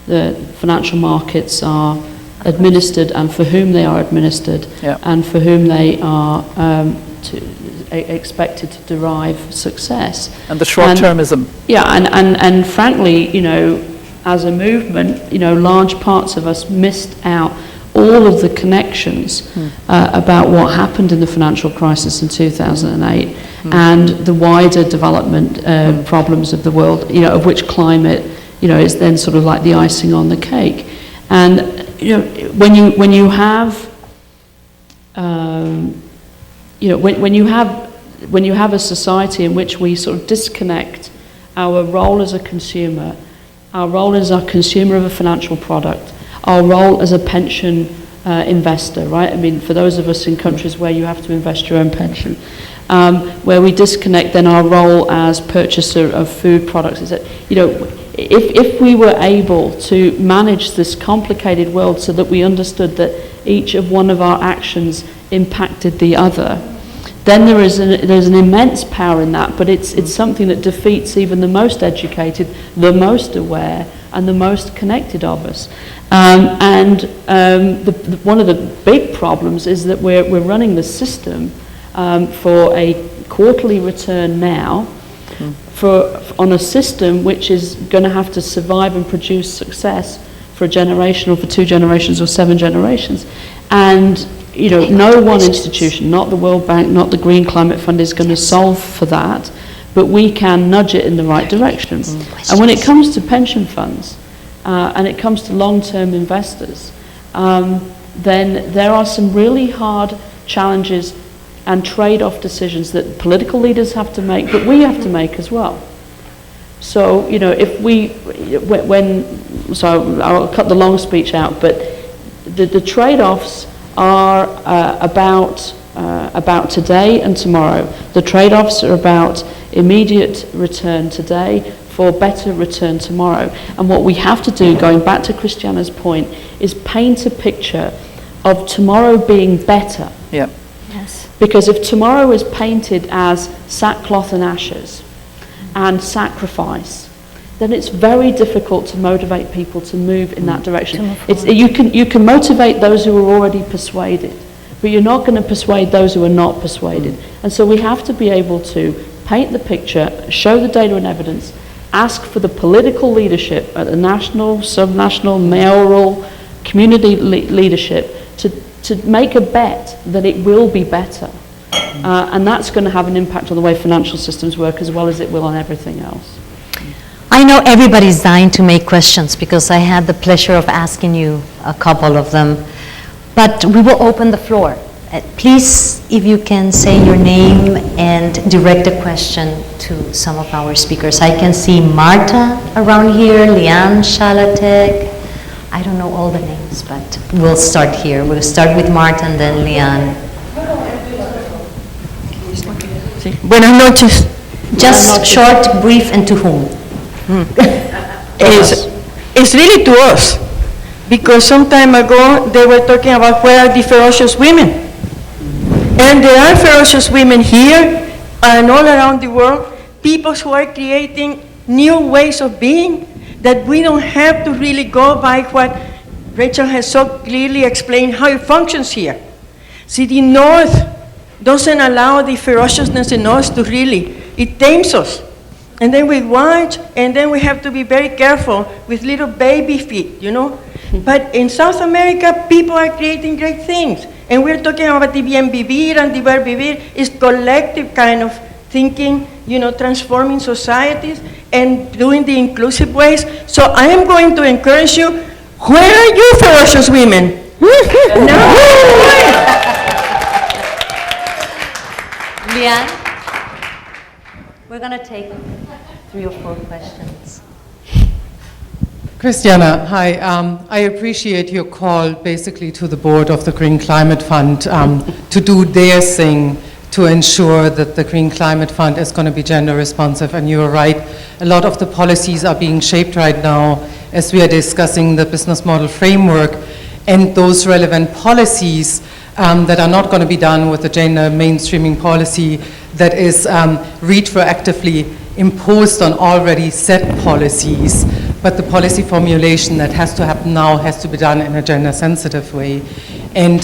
the financial markets are administered and for whom they are administered, and for whom they are expected to derive success. And the short-termism. And frankly, you know, as a movement, you know, large parts of us missed out all of the connections about what happened in the financial crisis in 2008 and the wider development problems of the world, you know, of which climate, you know, is then sort of like the icing on the cake. And you know, when you have you know, when you have a society in which we sort of disconnect our role as a consumer, our role as a consumer of a financial product, our role as a pension investor, right? I mean, for those of us in countries where you have to invest your own pension, where we disconnect then our role as purchaser of food products, is that, you know, if we were able to manage this complicated world so that we understood that each of one of our actions impacted the other, then there's an immense power in that, but it's something that defeats even the most educated, the most aware, and the most connected of us. One of the big problems is that we're running the system for a quarterly return now, on a system which is going to have to survive and produce success for a generation or for 2 generations or 7 generations. And you know, no one institution, not the World Bank, not the Green Climate Fund, is going to solve for that, but we can nudge it in the right direction. And when it comes to pension funds, and it comes to long-term investors, then there are some really hard challenges and trade-off decisions that political leaders have to make, but we have to make as well. So, you know, so I'll cut the long speech out, but the trade-offs are about today and tomorrow. The trade-offs are about immediate return today for better return tomorrow. And what we have to do, going back to Christiana's point, is paint a picture of tomorrow being better. Yeah. Yes. Because if tomorrow is painted as sackcloth and ashes and sacrifice, then it's very difficult to motivate people to move in that direction. You can motivate those who are already persuaded, but you're not going to persuade those who are not persuaded. And so we have to be able to paint the picture, show the data and evidence, ask for the political leadership at the national, subnational, mayoral, community leadership to make a bet that it will be better. And that's going to have an impact on the way financial systems work as well as it will on everything else. I know everybody's dying to make questions because I had the pleasure of asking you a couple of them, but we will open the floor. Please, if you can say your name and direct a question to some of our speakers. I can see Marta around here, Liane Shalatek. I don't know all the names, but we'll start here. We'll start with Marta and then Liane. Buenas noches. Just short, brief, and to whom? It's really to us, because some time ago they were talking about where are the ferocious women. And there are ferocious women here and all around the world, people who are creating new ways of being, that we don't have to really go by what Rachel has so clearly explained how it functions here. See, the North doesn't allow the ferociousness in us to really, it tames us. And then we watch, and then we have to be very careful with little baby feet, you know? But in South America, people are creating great things. And we're talking about the bien vivir and the ver vivir is collective kind of thinking, you know, transforming societies and doing the inclusive ways. So I am going to encourage you, where are you ferocious women? Leanne, we're going to take 3 or 4 questions. Christiana, hi. I appreciate your call basically to the board of the Green Climate Fund to do their thing to ensure that the Green Climate Fund is going to be gender responsive. And you're right, a lot of the policies are being shaped right now as we are discussing the business model framework, and those relevant policies that are not going to be done with the gender mainstreaming policy that is retroactively imposed on already set policies, but the policy formulation that has to happen now has to be done in a gender-sensitive way. And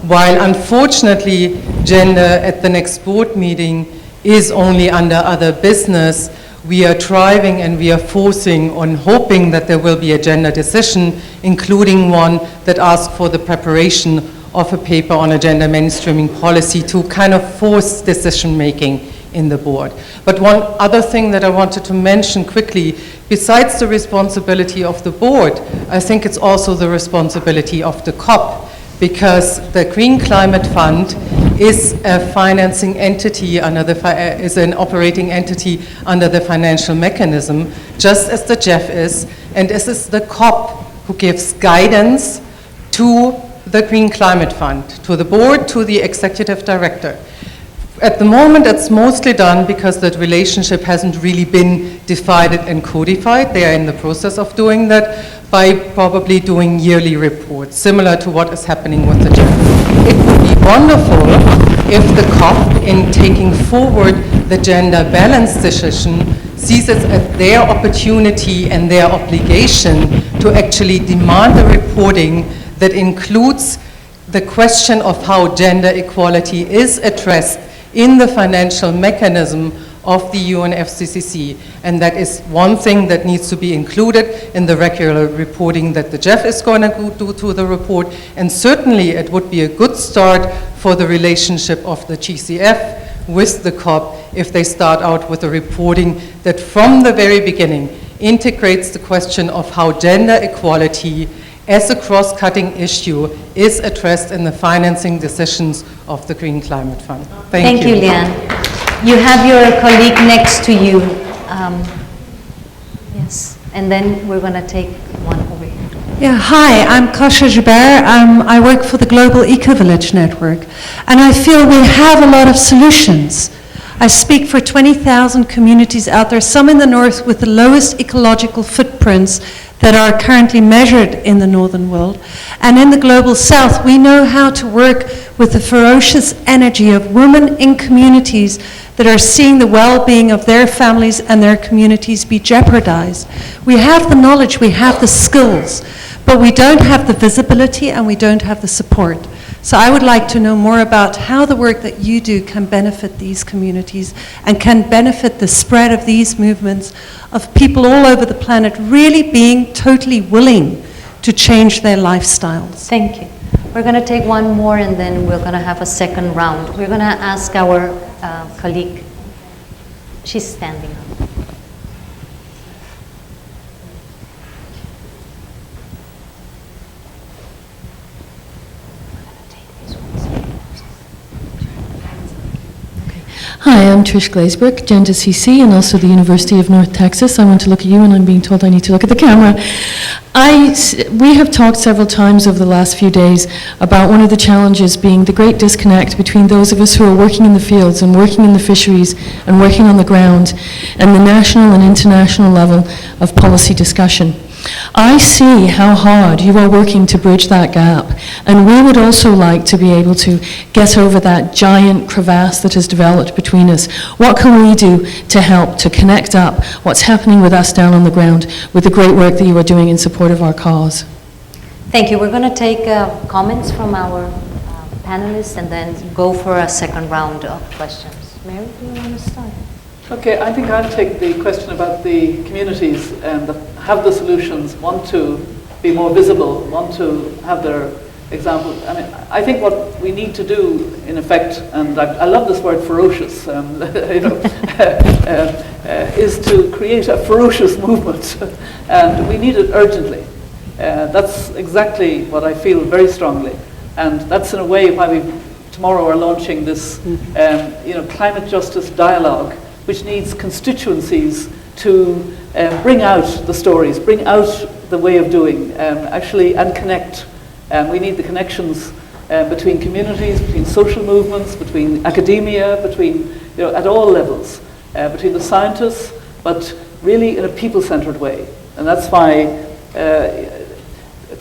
while unfortunately gender at the next board meeting is only under other business, we are driving and we are forcing on hoping that there will be a gender decision, including one that asks for the preparation of a paper on a gender mainstreaming policy to kind of force decision-making in the board. But one other thing that I wanted to mention quickly, besides the responsibility of the board, I think it's also the responsibility of the COP, because the Green Climate Fund is a financing entity under is an operating entity under the financial mechanism, just as the GEF is, and this is the COP who gives guidance to the Green Climate Fund, to the board, to the executive director. At the moment, it's mostly done because that relationship hasn't really been defined and codified. They are in the process of doing that by probably doing yearly reports, similar to what is happening with the GEF. It would be wonderful if the COP, in taking forward the gender balance decision, sees it as their opportunity and their obligation to actually demand a reporting that includes the question of how gender equality is addressed in the financial mechanism of the UNFCCC. And that is one thing that needs to be included in the regular reporting that the GEF is going to do to the report. And certainly it would be a good start for the relationship of the GCF with the COP if they start out with a reporting that from the very beginning integrates the question of how gender equality as a cross-cutting issue is addressed in the financing decisions of the Green Climate Fund. Thank you. Thank you, Leanne. You have your colleague next to you. Yes, and then we're going to take one over here. Yeah, hi, I'm Kasia Joubert. I work for the Global Eco-Village Network, and I feel we have a lot of solutions. I speak for 20,000 communities out there, some in the north with the lowest ecological footprints that are currently measured in the northern world. And in the global south, we know how to work with the ferocious energy of women in communities that are seeing the well-being of their families and their communities be jeopardized. We have the knowledge, we have the skills, but we don't have the visibility and we don't have the support. So I would like to know more about how the work that you do can benefit these communities and can benefit the spread of these movements of people all over the planet really being totally willing to change their lifestyles. Thank you. We're going to take one more and then we're going to have a second round. We're going to ask our colleague. She's standing up. Hi, I'm Trish Glazebrook, Gender CC, and also the University of North Texas. I want to look at you, and I'm being told I need to look at the camera. We have talked several times over the last few days about one of the challenges being the great disconnect between those of us who are working in the fields and working in the fisheries and working on the ground and the national and international level of policy discussion. I see how hard you are working to bridge that gap, and we would also like to be able to get over that giant crevasse that has developed between us. What can we do to help to connect up what's happening with us down on the ground with the great work that you are doing in support of our cause? Thank you. We're going to take comments from our panelists and then go for a second round of questions. Mary, do you want to start? Okay, I think I'll take the question about the communities that have the solutions, want to be more visible, want to have their example. I mean, I think what we need to do, in effect, and I love this word ferocious, is to create a ferocious movement, and we need it urgently. That's exactly what I feel very strongly, and that's in a way why we tomorrow are launching this, climate justice dialogue, which needs constituencies to bring out the stories, bring out the way of doing, and connect. We need the connections between communities, between social movements, between academia, between, at all levels, between the scientists, but really in a people-centered way. And that's why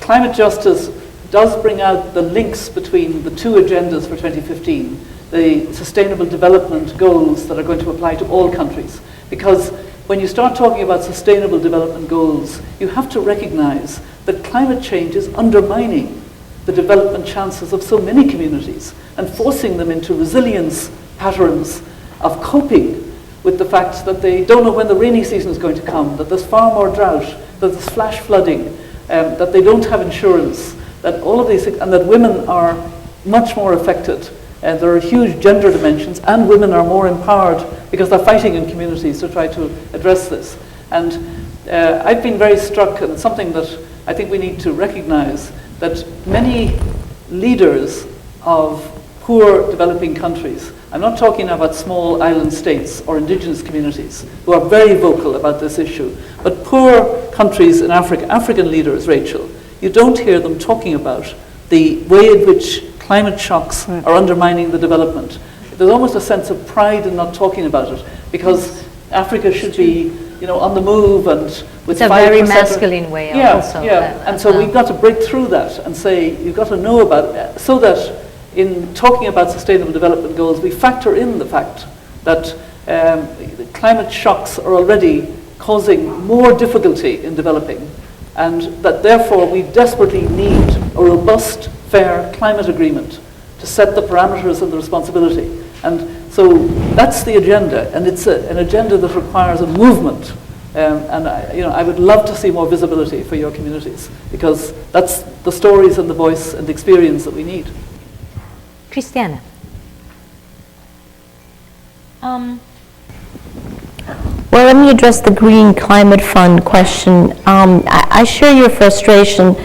climate justice does bring out the links between the two agendas for 2015, the Sustainable Development Goals that are going to apply to all countries. Because when you start talking about Sustainable Development Goals, you have to recognize that climate change is undermining the development chances of so many communities and forcing them into resilience patterns of coping with the fact that they don't know when the rainy season is going to come, that there's far more drought, that there's flash flooding, that they don't have insurance, that all of these things, and that women are much more affected. There are huge gender dimensions, and women are more empowered because they're fighting in communities to try to address this. And I've been very struck, and something that I think we need to recognize, that many leaders of poor developing countries, I'm not talking about small island states or indigenous communities who are very vocal about this issue, but poor countries in Africa, African leaders, Rachel, you don't hear them talking about the way in which climate shocks are undermining the development. There's almost a sense of pride in not talking about it, because Africa should be, on the move and with it's a very masculine way also. Yeah, and so we've got to break through that and say, you've got to know about it, so that in talking about Sustainable Development Goals, we factor in the fact that climate shocks are already causing more difficulty in developing, and that therefore we desperately need a robust, fair climate agreement to set the parameters and the responsibility. And so that's the agenda, and it's an agenda that requires a movement. And I would love to see more visibility for your communities, because that's the stories and the voice and the experience that we need. Christiana. Well, let me address the Green Climate Fund question. I share your frustration.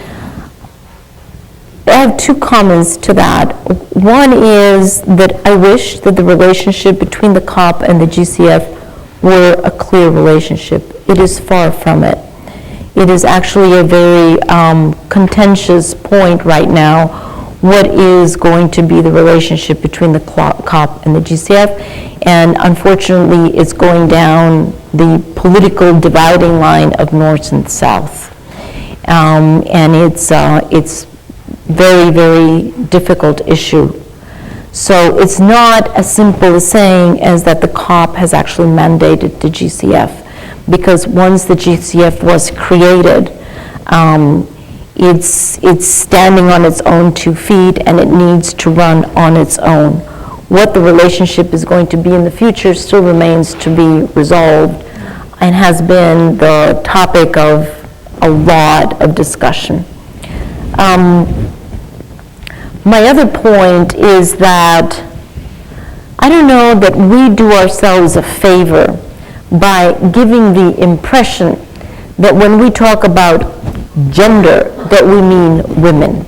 I have two comments to that. One is that I wish that the relationship between the COP and the GCF were a clear relationship. It is far from it. It is actually a very contentious point right now. What is going to be the relationship between the COP and the GCF? And unfortunately, it's going down the political dividing line of North and South. And it's very, very difficult issue. So it's not as simple as saying as that the COP has actually mandated the GCF, because once the GCF was created, it's standing on its own 2 feet, and it needs to run on its own. What the relationship is going to be in the future still remains to be resolved, and has been the topic of a lot of discussion. My other point is that I don't know that we do ourselves a favor by giving the impression that when we talk about gender, that we mean women.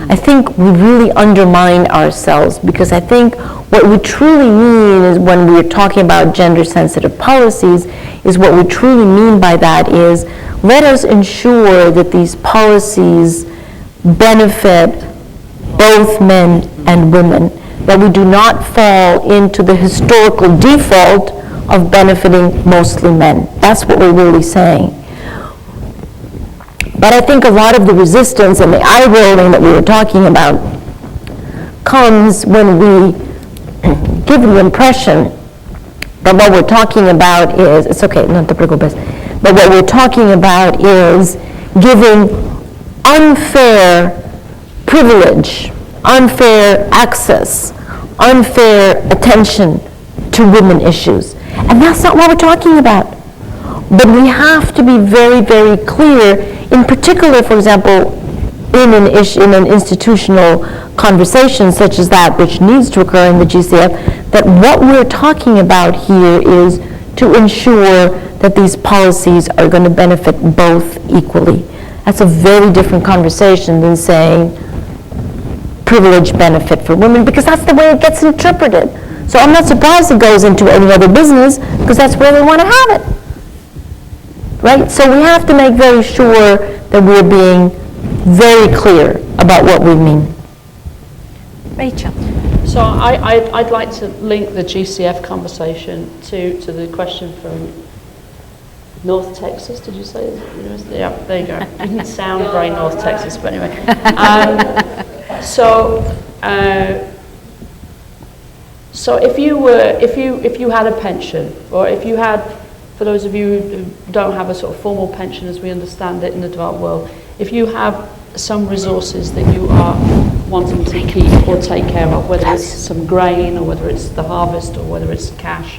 I think we really undermine ourselves, because I think what we truly mean is, when we're talking about gender-sensitive policies, is what we truly mean by that is, let us ensure that these policies benefit both men and women, that we do not fall into the historical default of benefiting mostly men. That's what we're really saying. But I think a lot of the resistance and the eye rolling that we were talking about comes when we give the impression that what we're talking about is, it's okay, no te preocupes, but what we're talking about is giving unfair privilege, unfair access, unfair attention to women issues. And that's not what we're talking about. But we have to be very, very clear, in particular, for example, in an institutional conversation such as that, which needs to occur in the GCF, that what we're talking about here is to ensure that these policies are going to benefit both equally. That's a very different conversation than saying privilege benefit for women, because that's the way it gets interpreted. So I'm not surprised it goes into any other business, because that's where they want to have it. Right? So we have to make very sure that we're being very clear about what we mean. Rachel. So I'd like to link the GCF conversation to the question from North Texas, did you say? Yeah, there you go. It didn't sound very North Texas, but anyway. So if you had a pension, or if you had, for those of you who don't have a sort of formal pension as we understand it in the developed world, if you have some resources that you are wanting to keep or take care of, whether it's some grain, or whether it's the harvest, or whether it's cash,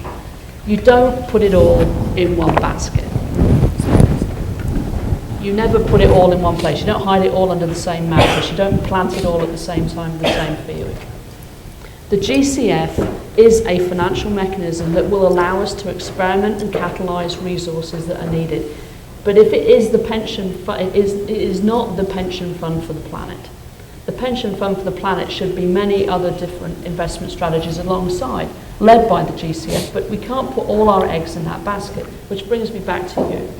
you don't put it all in one basket. You never put it all in one place. You don't hide it all under the same mattress. You don't plant it all at the same time in the same field. The GCF is a financial mechanism that will allow us to experiment and catalyse resources that are needed. But if it is the pension fund, it is not the pension fund for the planet. The pension fund for the planet should be many other different investment strategies alongside, led by the GCF, but we can't put all our eggs in that basket, which brings me back to you.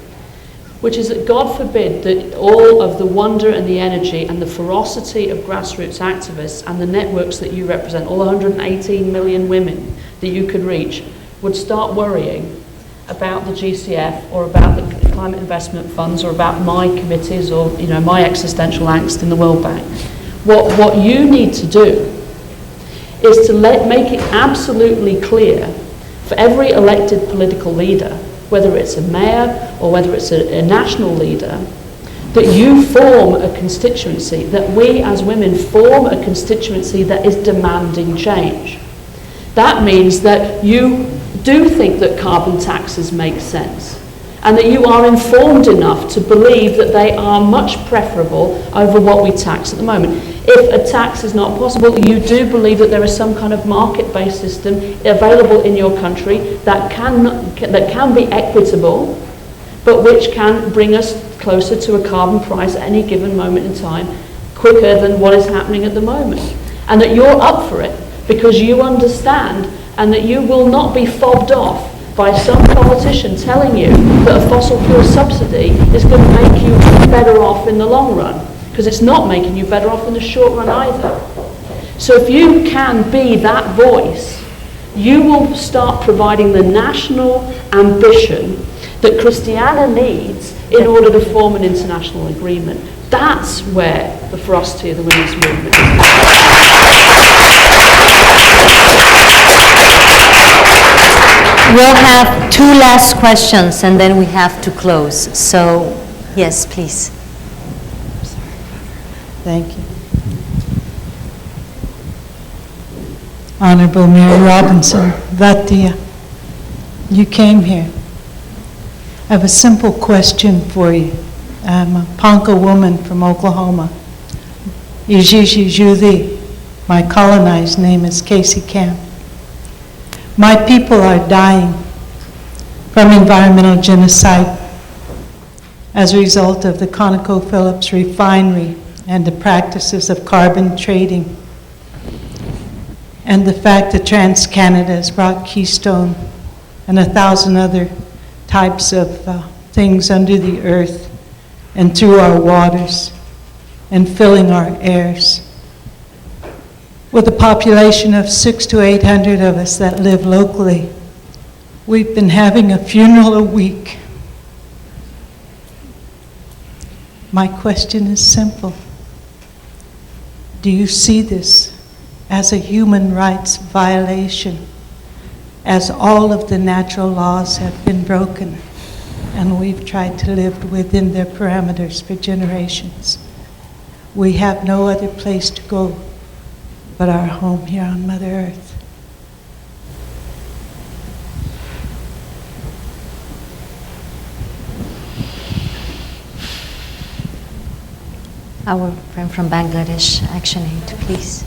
Which is that God forbid that all of the wonder and the energy and the ferocity of grassroots activists and the networks that you represent, all 118 million women that you could reach, would start worrying about the GCF or about the climate investment funds or about my committees or my existential angst in the World Bank. What you need to do is to make it absolutely clear for every elected political leader, whether it's a mayor or whether it's a national leader, that you form a constituency, that we as women form a constituency that is demanding change. That means that you do think that carbon taxes make sense, and that you are informed enough to believe that they are much preferable over what we tax at the moment. If a tax is not possible, you do believe that there is some kind of market-based system available in your country that can be equitable, but which can bring us closer to a carbon price at any given moment in time, quicker than what is happening at the moment. And that you're up for it because you understand, and that you will not be fobbed off by some politician telling you that a fossil fuel subsidy is going to make you better off in the long run, because it's not making you better off in the short run either. So if you can be that voice, you will start providing the national ambition that Christiana needs in order to form an international agreement. That's where the ferocity of the women's movement is. We'll have two last questions and then we have to close. So, yes, please. Thank you. Honorable Mary Robinson, Vatia, you came here. I have a simple question for you. I'm a Ponca woman from Oklahoma. Ijiji Juthi. My colonized name is Casey Camp. My people are dying from environmental genocide as a result of the ConocoPhillips refinery and the practices of carbon trading, and the fact that TransCanada has brought Keystone and 1,000 other types of things under the earth and through our waters and filling our airs. With a population of 600 to 800 of us that live locally, we've been having a funeral a week. My question is simple. Do you see this as a human rights violation, as all of the natural laws have been broken and we've tried to live within their parameters for generations? We have no other place to go but our home here on Mother Earth. Our friend from Bangladesh, ActionAid, please.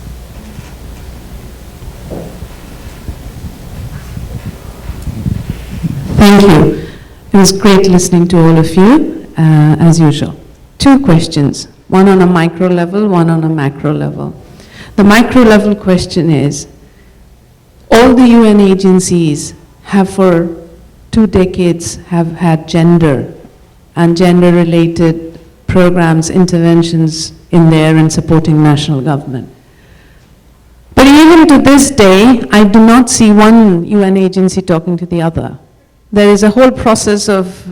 Thank you. It was great listening to all of you, as usual. Two questions, one on a micro level, one on a macro level. The micro level question is, all the UN agencies have for 2 decades have had gender and gender-related programs, interventions in there and supporting national government. But even to this day, I do not see one UN agency talking to the other. There is a whole process of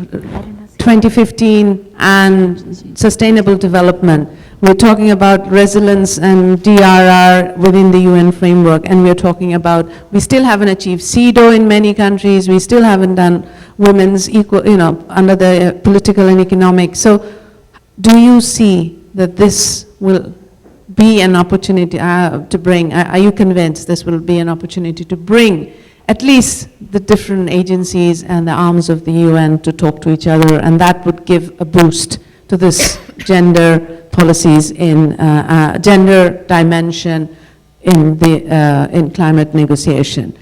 2015 and sustainable development. We're talking about resilience and DRR within the UN framework, and we're talking about, we still haven't achieved CEDAW in many countries, we still haven't done women's equal, under the political and economic. So do you see that this will be an opportunity to bring, are you convinced this will be an opportunity to bring at least the different agencies and the arms of the UN to talk to each other, and that would give a boost to this gender policies in gender dimension in climate negotiation.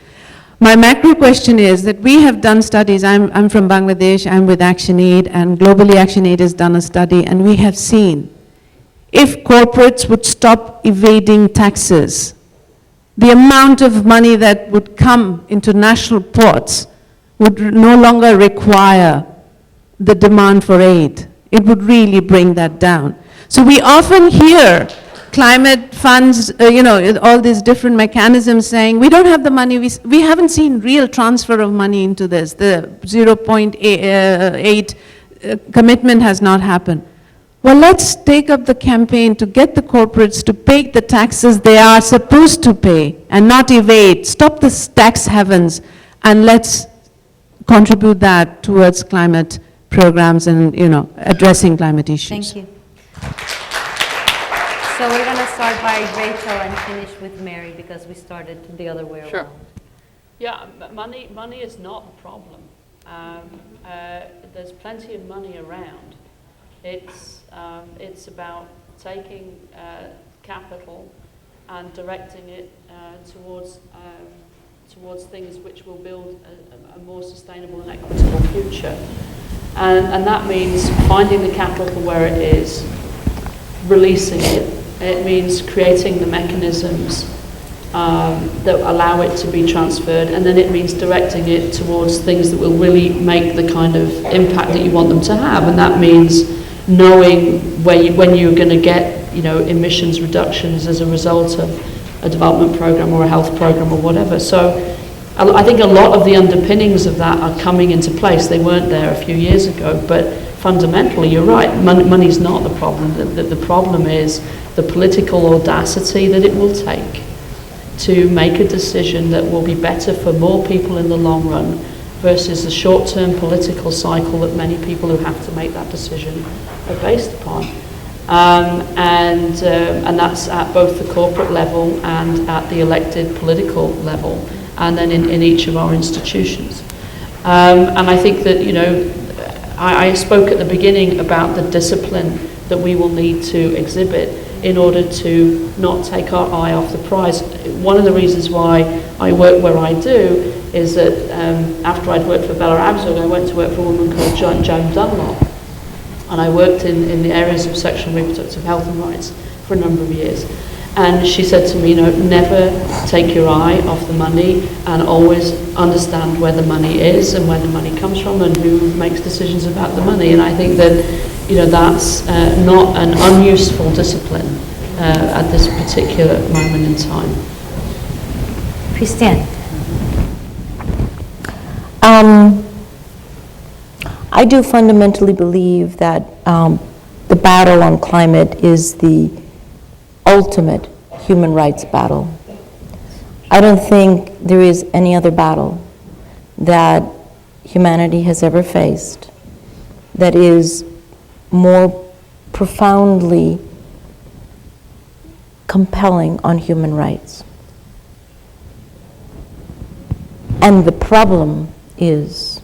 My macro question is that we have done studies. I'm from Bangladesh, I'm with ActionAid, and globally ActionAid has done a study, and we have seen if corporates would stop evading taxes, the amount of money that would come into national ports would no longer require the demand for aid. It would really bring that down. So we often hear climate funds, all these different mechanisms saying, we don't have the money, we haven't seen real transfer of money into this. The 0.8 commitment has not happened. Well, let's take up the campaign to get the corporates to pay the taxes they are supposed to pay and not evade. Stop the tax havens, and let's contribute that towards climate programs and, addressing climate issues. Thank you. So we're going to start by Rachel and finish with Mary because we started the other way around. Sure. Yeah, money is not the problem. There's plenty of money around. It's about taking capital and directing it towards things which will build a more sustainable and equitable future. And that means finding the capital where it is, releasing it. It means creating the mechanisms that allow it to be transferred, and then it means directing it towards things that will really make the kind of impact that you want them to have, and that means knowing when you're going to get emissions reductions as a result of a development program or a health program or whatever. So I think a lot of the underpinnings of that are coming into place. They weren't there a few years ago, but fundamentally you're right, money's not the problem. The problem is the political audacity that it will take to make a decision that will be better for more people in the long run versus the short-term political cycle that many people who have to make that decision are based upon. And that's at both the corporate level and at the elected political level, and then in each of our institutions. And I think that, I spoke at the beginning about the discipline that we will need to exhibit in order to not take our eye off the prize. One of the reasons why I work where I do is that after I'd worked for Bella Abzug, I went to work for a woman called Joan Dunlop. and I worked in the areas of sexual and reproductive health and rights for a number of years. And she said to me, never take your eye off the money, and always understand where the money is and where the money comes from and who makes decisions about the money. And I think that, that's not an unuseful discipline at this particular moment in time. Christiane. I do fundamentally believe that the battle on climate is the ultimate human rights battle. I don't think there is any other battle that humanity has ever faced that is more profoundly compelling on human rights. And the problem is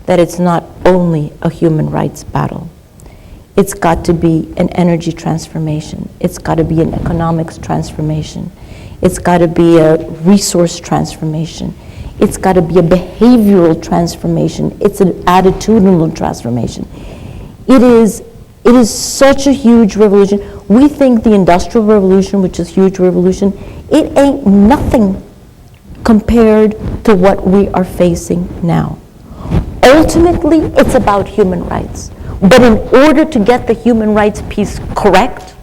that it's not only a human rights battle. It's got to be an energy transformation. It's got to be an economics transformation. It's got to be a resource transformation. It's got to be a behavioral transformation. It's an attitudinal transformation. It is such a huge revolution. We think the Industrial Revolution, which is a huge revolution, it ain't nothing compared to what we are facing now. Ultimately, it's about human rights. But in order to get the human rights piece correct,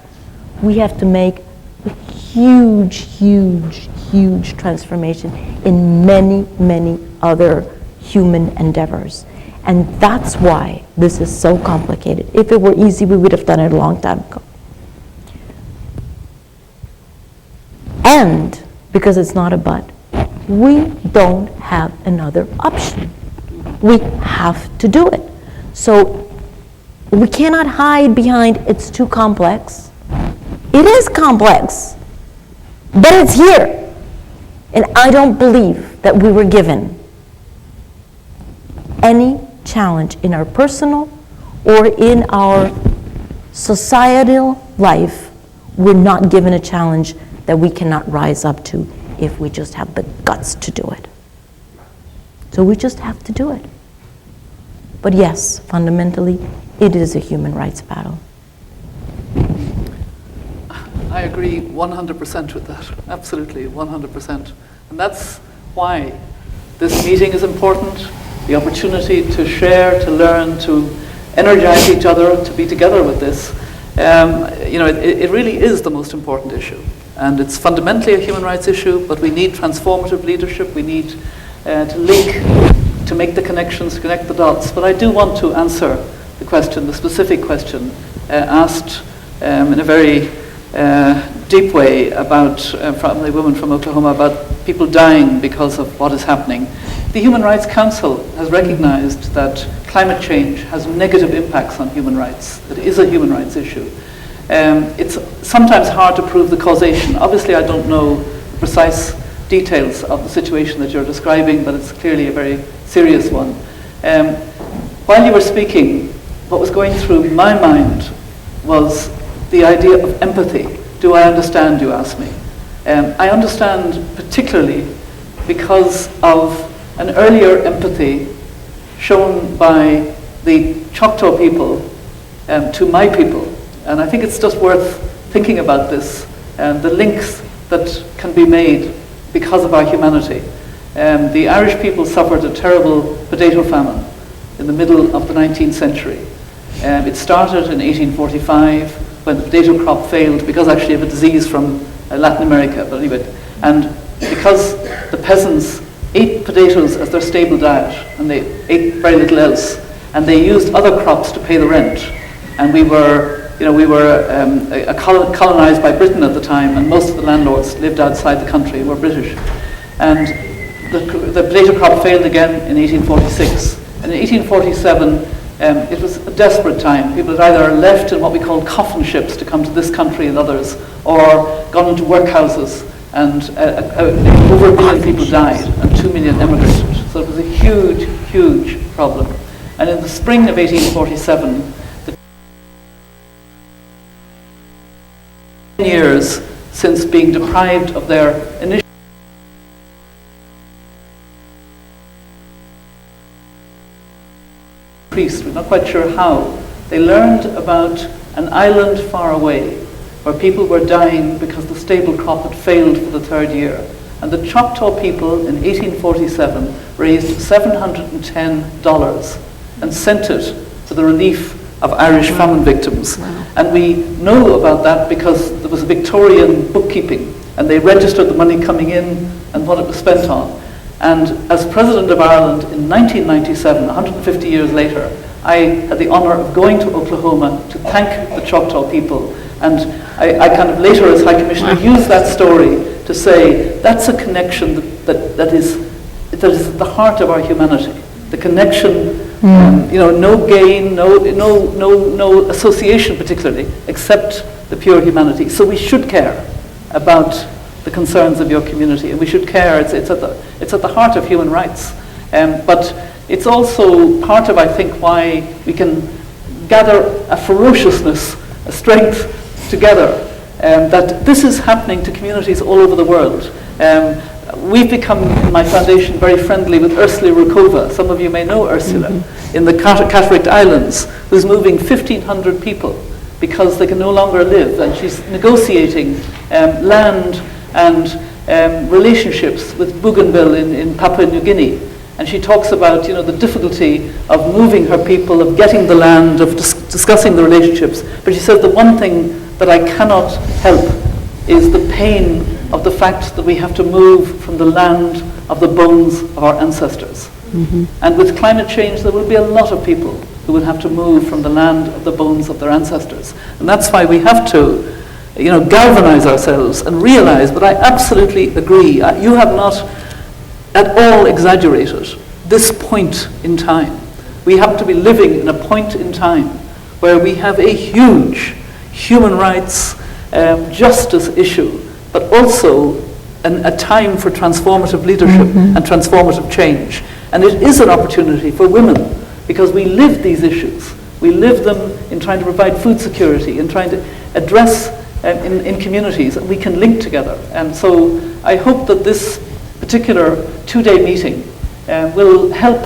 we have to make a huge, huge, huge transformation in many, many other human endeavors. And that's why this is so complicated. If it were easy, we would have done it a long time ago. And, because it's not a but, we don't have another option. We have to do it. So we cannot hide behind it's too complex. It is complex, but it's here. And I don't believe that we were given any challenge in our personal or in our societal life. We're not given a challenge that we cannot rise up to if we just have the guts to do it. So we just have to do it. But yes, fundamentally, it is a human rights battle. I agree 100% with that, absolutely 100%. And that's why this meeting is important, the opportunity to share, to learn, to energize each other, to be together with this. It really is the most important issue. And it's fundamentally a human rights issue, but we need transformative leadership. We need to link, to make the connections, to connect the dots. But I do want to answer the question, the specific question asked in a very deep way about, from the woman from Oklahoma, about people dying because of what is happening. The Human Rights Council has recognized that climate change has negative impacts on human rights. It is a human rights issue. It's sometimes hard to prove the causation. Obviously, I don't know the precise details of the situation that you're describing, but it's clearly a very serious one. While you were speaking, what was going through my mind was the idea of empathy. Do I understand, you asked me. I understand particularly because of an earlier empathy shown by the Choctaw people to my people. And I think it's just worth thinking about this, the links that can be made because of our humanity. The Irish people suffered a terrible potato famine in the middle of the 19th century. It started in 1845 when the potato crop failed because actually of a disease from Latin America, but anyway. And because the peasants ate potatoes as their staple diet, and they ate very little else, and they used other crops to pay the rent. And we were colonized by Britain at the time, and most of the landlords lived outside the country, were British. And the potato crop failed again in 1846. And in 1847, it was a desperate time. People had either left in what we call coffin ships to come to this country and others, or gone into workhouses, and over 1 million people died, and 2 million emigrated. So it was a huge, huge problem. And in the spring of 1847, the 10 years since being deprived of their initial increased. We're not quite sure how They learned about an island far away where people were dying because the stable crop had failed for the third year. And the Choctaw people in 1847 raised $710 and sent it to the relief of Irish famine victims. And we know about that because there was Victorian bookkeeping, and they registered the money coming in and what it was spent on. And as President of Ireland in 1997, 150 years later, I had the honor of going to Oklahoma to thank the Choctaw people. And I kind of later as High Commissioner used that story to say that's a connection that is at the heart of our humanity. The connection, no gain, no association particularly, except the pure humanity. So we should care about the concerns of your community, and we should care. It's at the heart of human rights. But it's also part of, I think, why we can gather a ferociousness, a strength together, that this is happening to communities all over the world. We've become, in my foundation, very friendly with Ursula Rukova. Some of you may know Ursula, in the Cataract Islands, who's moving 1,500 people because they can no longer live, and she's negotiating land and relationships with Bougainville in Papua New Guinea. And she talks about, the difficulty of moving her people, of getting the land, of discussing the relationships. But she says the one thing that I cannot help is the pain of the fact that we have to move from the land of the bones of our ancestors. And with climate change, there will be a lot of people who will have to move from the land of the bones of their ancestors. And that's why we have to, galvanize ourselves and realize, but I absolutely agree, you have not at all exaggerated this point in time. We happen to be living in a point in time where we have a huge human rights justice issue, but also a time for transformative leadership and transformative change. And it is an opportunity for women, because we live these issues. We live them in trying to provide food security, in trying to address in communities, and we can link together. And so I hope that this particular two-day meeting will help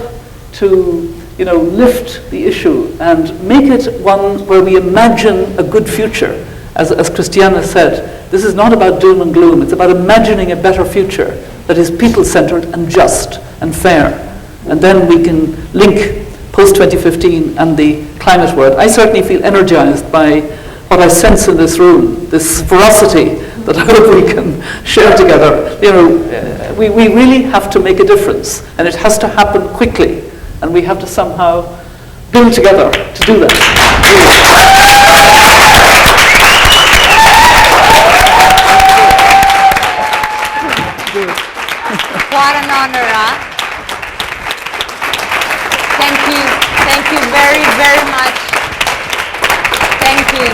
to lift the issue and make it one where we imagine a good future. As Christiana said, this is not about doom and gloom. It's about imagining a better future that is people-centered and just and fair. And then we can link post-2015 and the climate world. I certainly feel energized by what I sense in this room, this ferocity that I hope we can share together. We really have to make a difference, and it has to happen quickly, and we have to somehow build together to do that. What an honor, huh? Thank you very, very much. Thank you.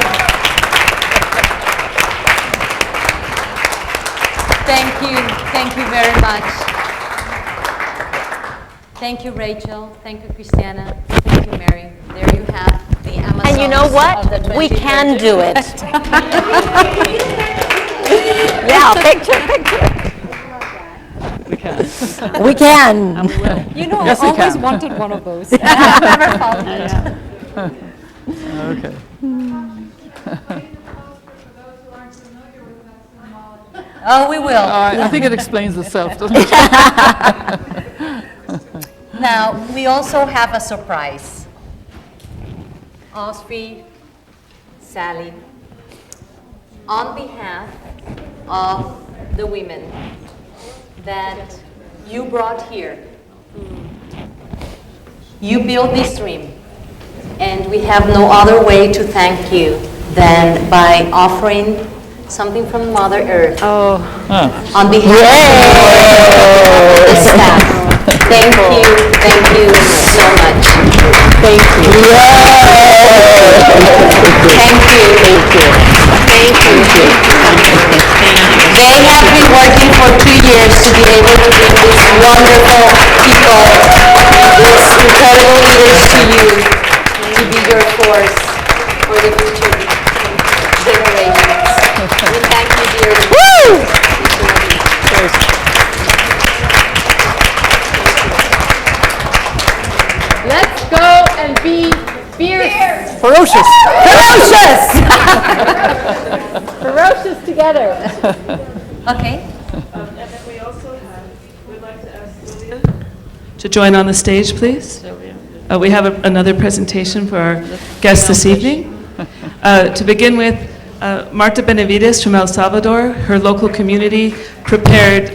Thank you very much. Thank you, Rachel. Thank you, Christiana. Thank you, Mary. There you have the Amazons. And you know what? Of the We can do it. 2030. Yeah, picture. We can. We can. And we will. You know, Yes, I we always can. wanted one of those. I've never found it. Okay. Oh, we will. I think it explains itself, doesn't it? Now, we also have a surprise. Osprey, Sally, on behalf of the women that you brought here, you built this dream, and we have no other way to thank you than by offering something from Mother Earth on behalf of the staff. Thank you so much. Thank you. They have been working for 2 years to be able to bring these wonderful people, these incredible leaders to you, to be your force for the future generations. We thank you dearly. Woo! Let's go and be fierce Ferocious. Ferocious! Ferocious together. Okay. And then we also would like to ask Sylvia to join on the stage, please. We have another presentation for our guests this evening. To begin with, Marta Benavides from El Salvador, her local community prepared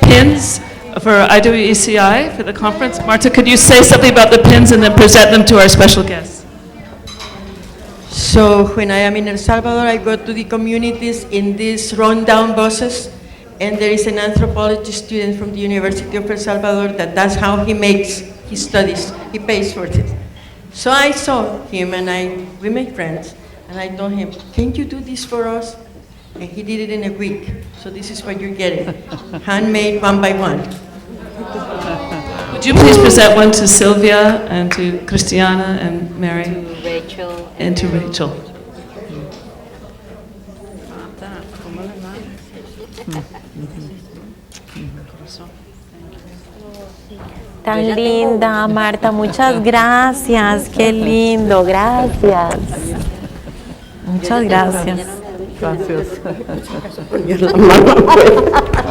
pins for IWECI for the conference. Marta, could you say something about the pins and then present them to our special guests? So when I am in El Salvador, I go to the communities in these rundown buses, and there is an anthropology student from the University of El Salvador that's how he makes his studies. He pays for this. So I saw him, and we made friends, and I told him, "Can you do this for us?" And he did it in a week. So this is what you're getting, handmade one by one. Would you please present one to Sylvia and to Christiana and Mary? To Rachel. And to Rachel. Tan linda, Marta, muchas gracias, qué lindo, gracias. Muchas gracias.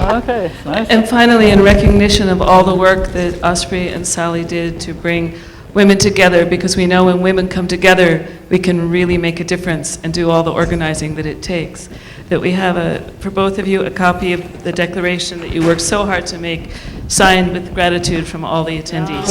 Okay, nice. And finally, in recognition of all the work that Osprey and Sally did to bring women together, because we know when women come together, we can really make a difference and do all the organizing that it takes, that we have, for both of you, a copy of the declaration that you worked so hard to make, signed with gratitude from all the attendees.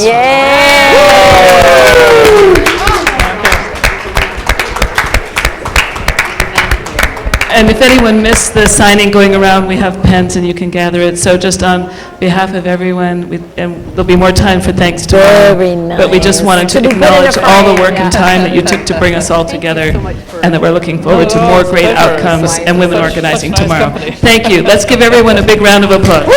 And if anyone missed the signing going around, we have pens and you can gather it. So just on behalf of everyone, and there'll be more time for thanks tomorrow. Very nice. But we just wanted to acknowledge all the work and time that you took to bring us all together, and that we're looking forward to more great outcomes and women organizing tomorrow. Thank you. Let's give everyone a big round of applause.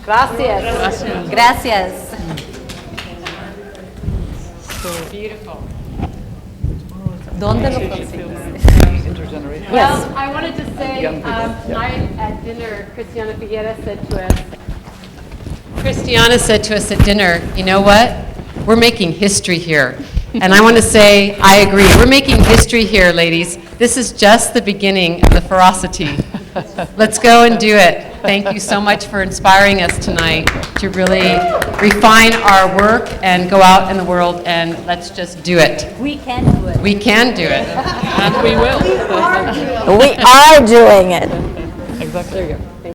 Gracias. Gracias. Beautiful. ¿Dónde lo conseguiste? Well, I wanted to say, tonight at dinner, Christiana said to us at dinner, you know what? We're making history here. And I want to say, I agree. We're making history here, ladies. This is just the beginning of the ferocity. Let's go and do it. Thank you so much for inspiring us tonight to really refine our work and go out in the world and let's just do it. We can do it. We can do it. And we will. We are doing it. Exactly. There you go.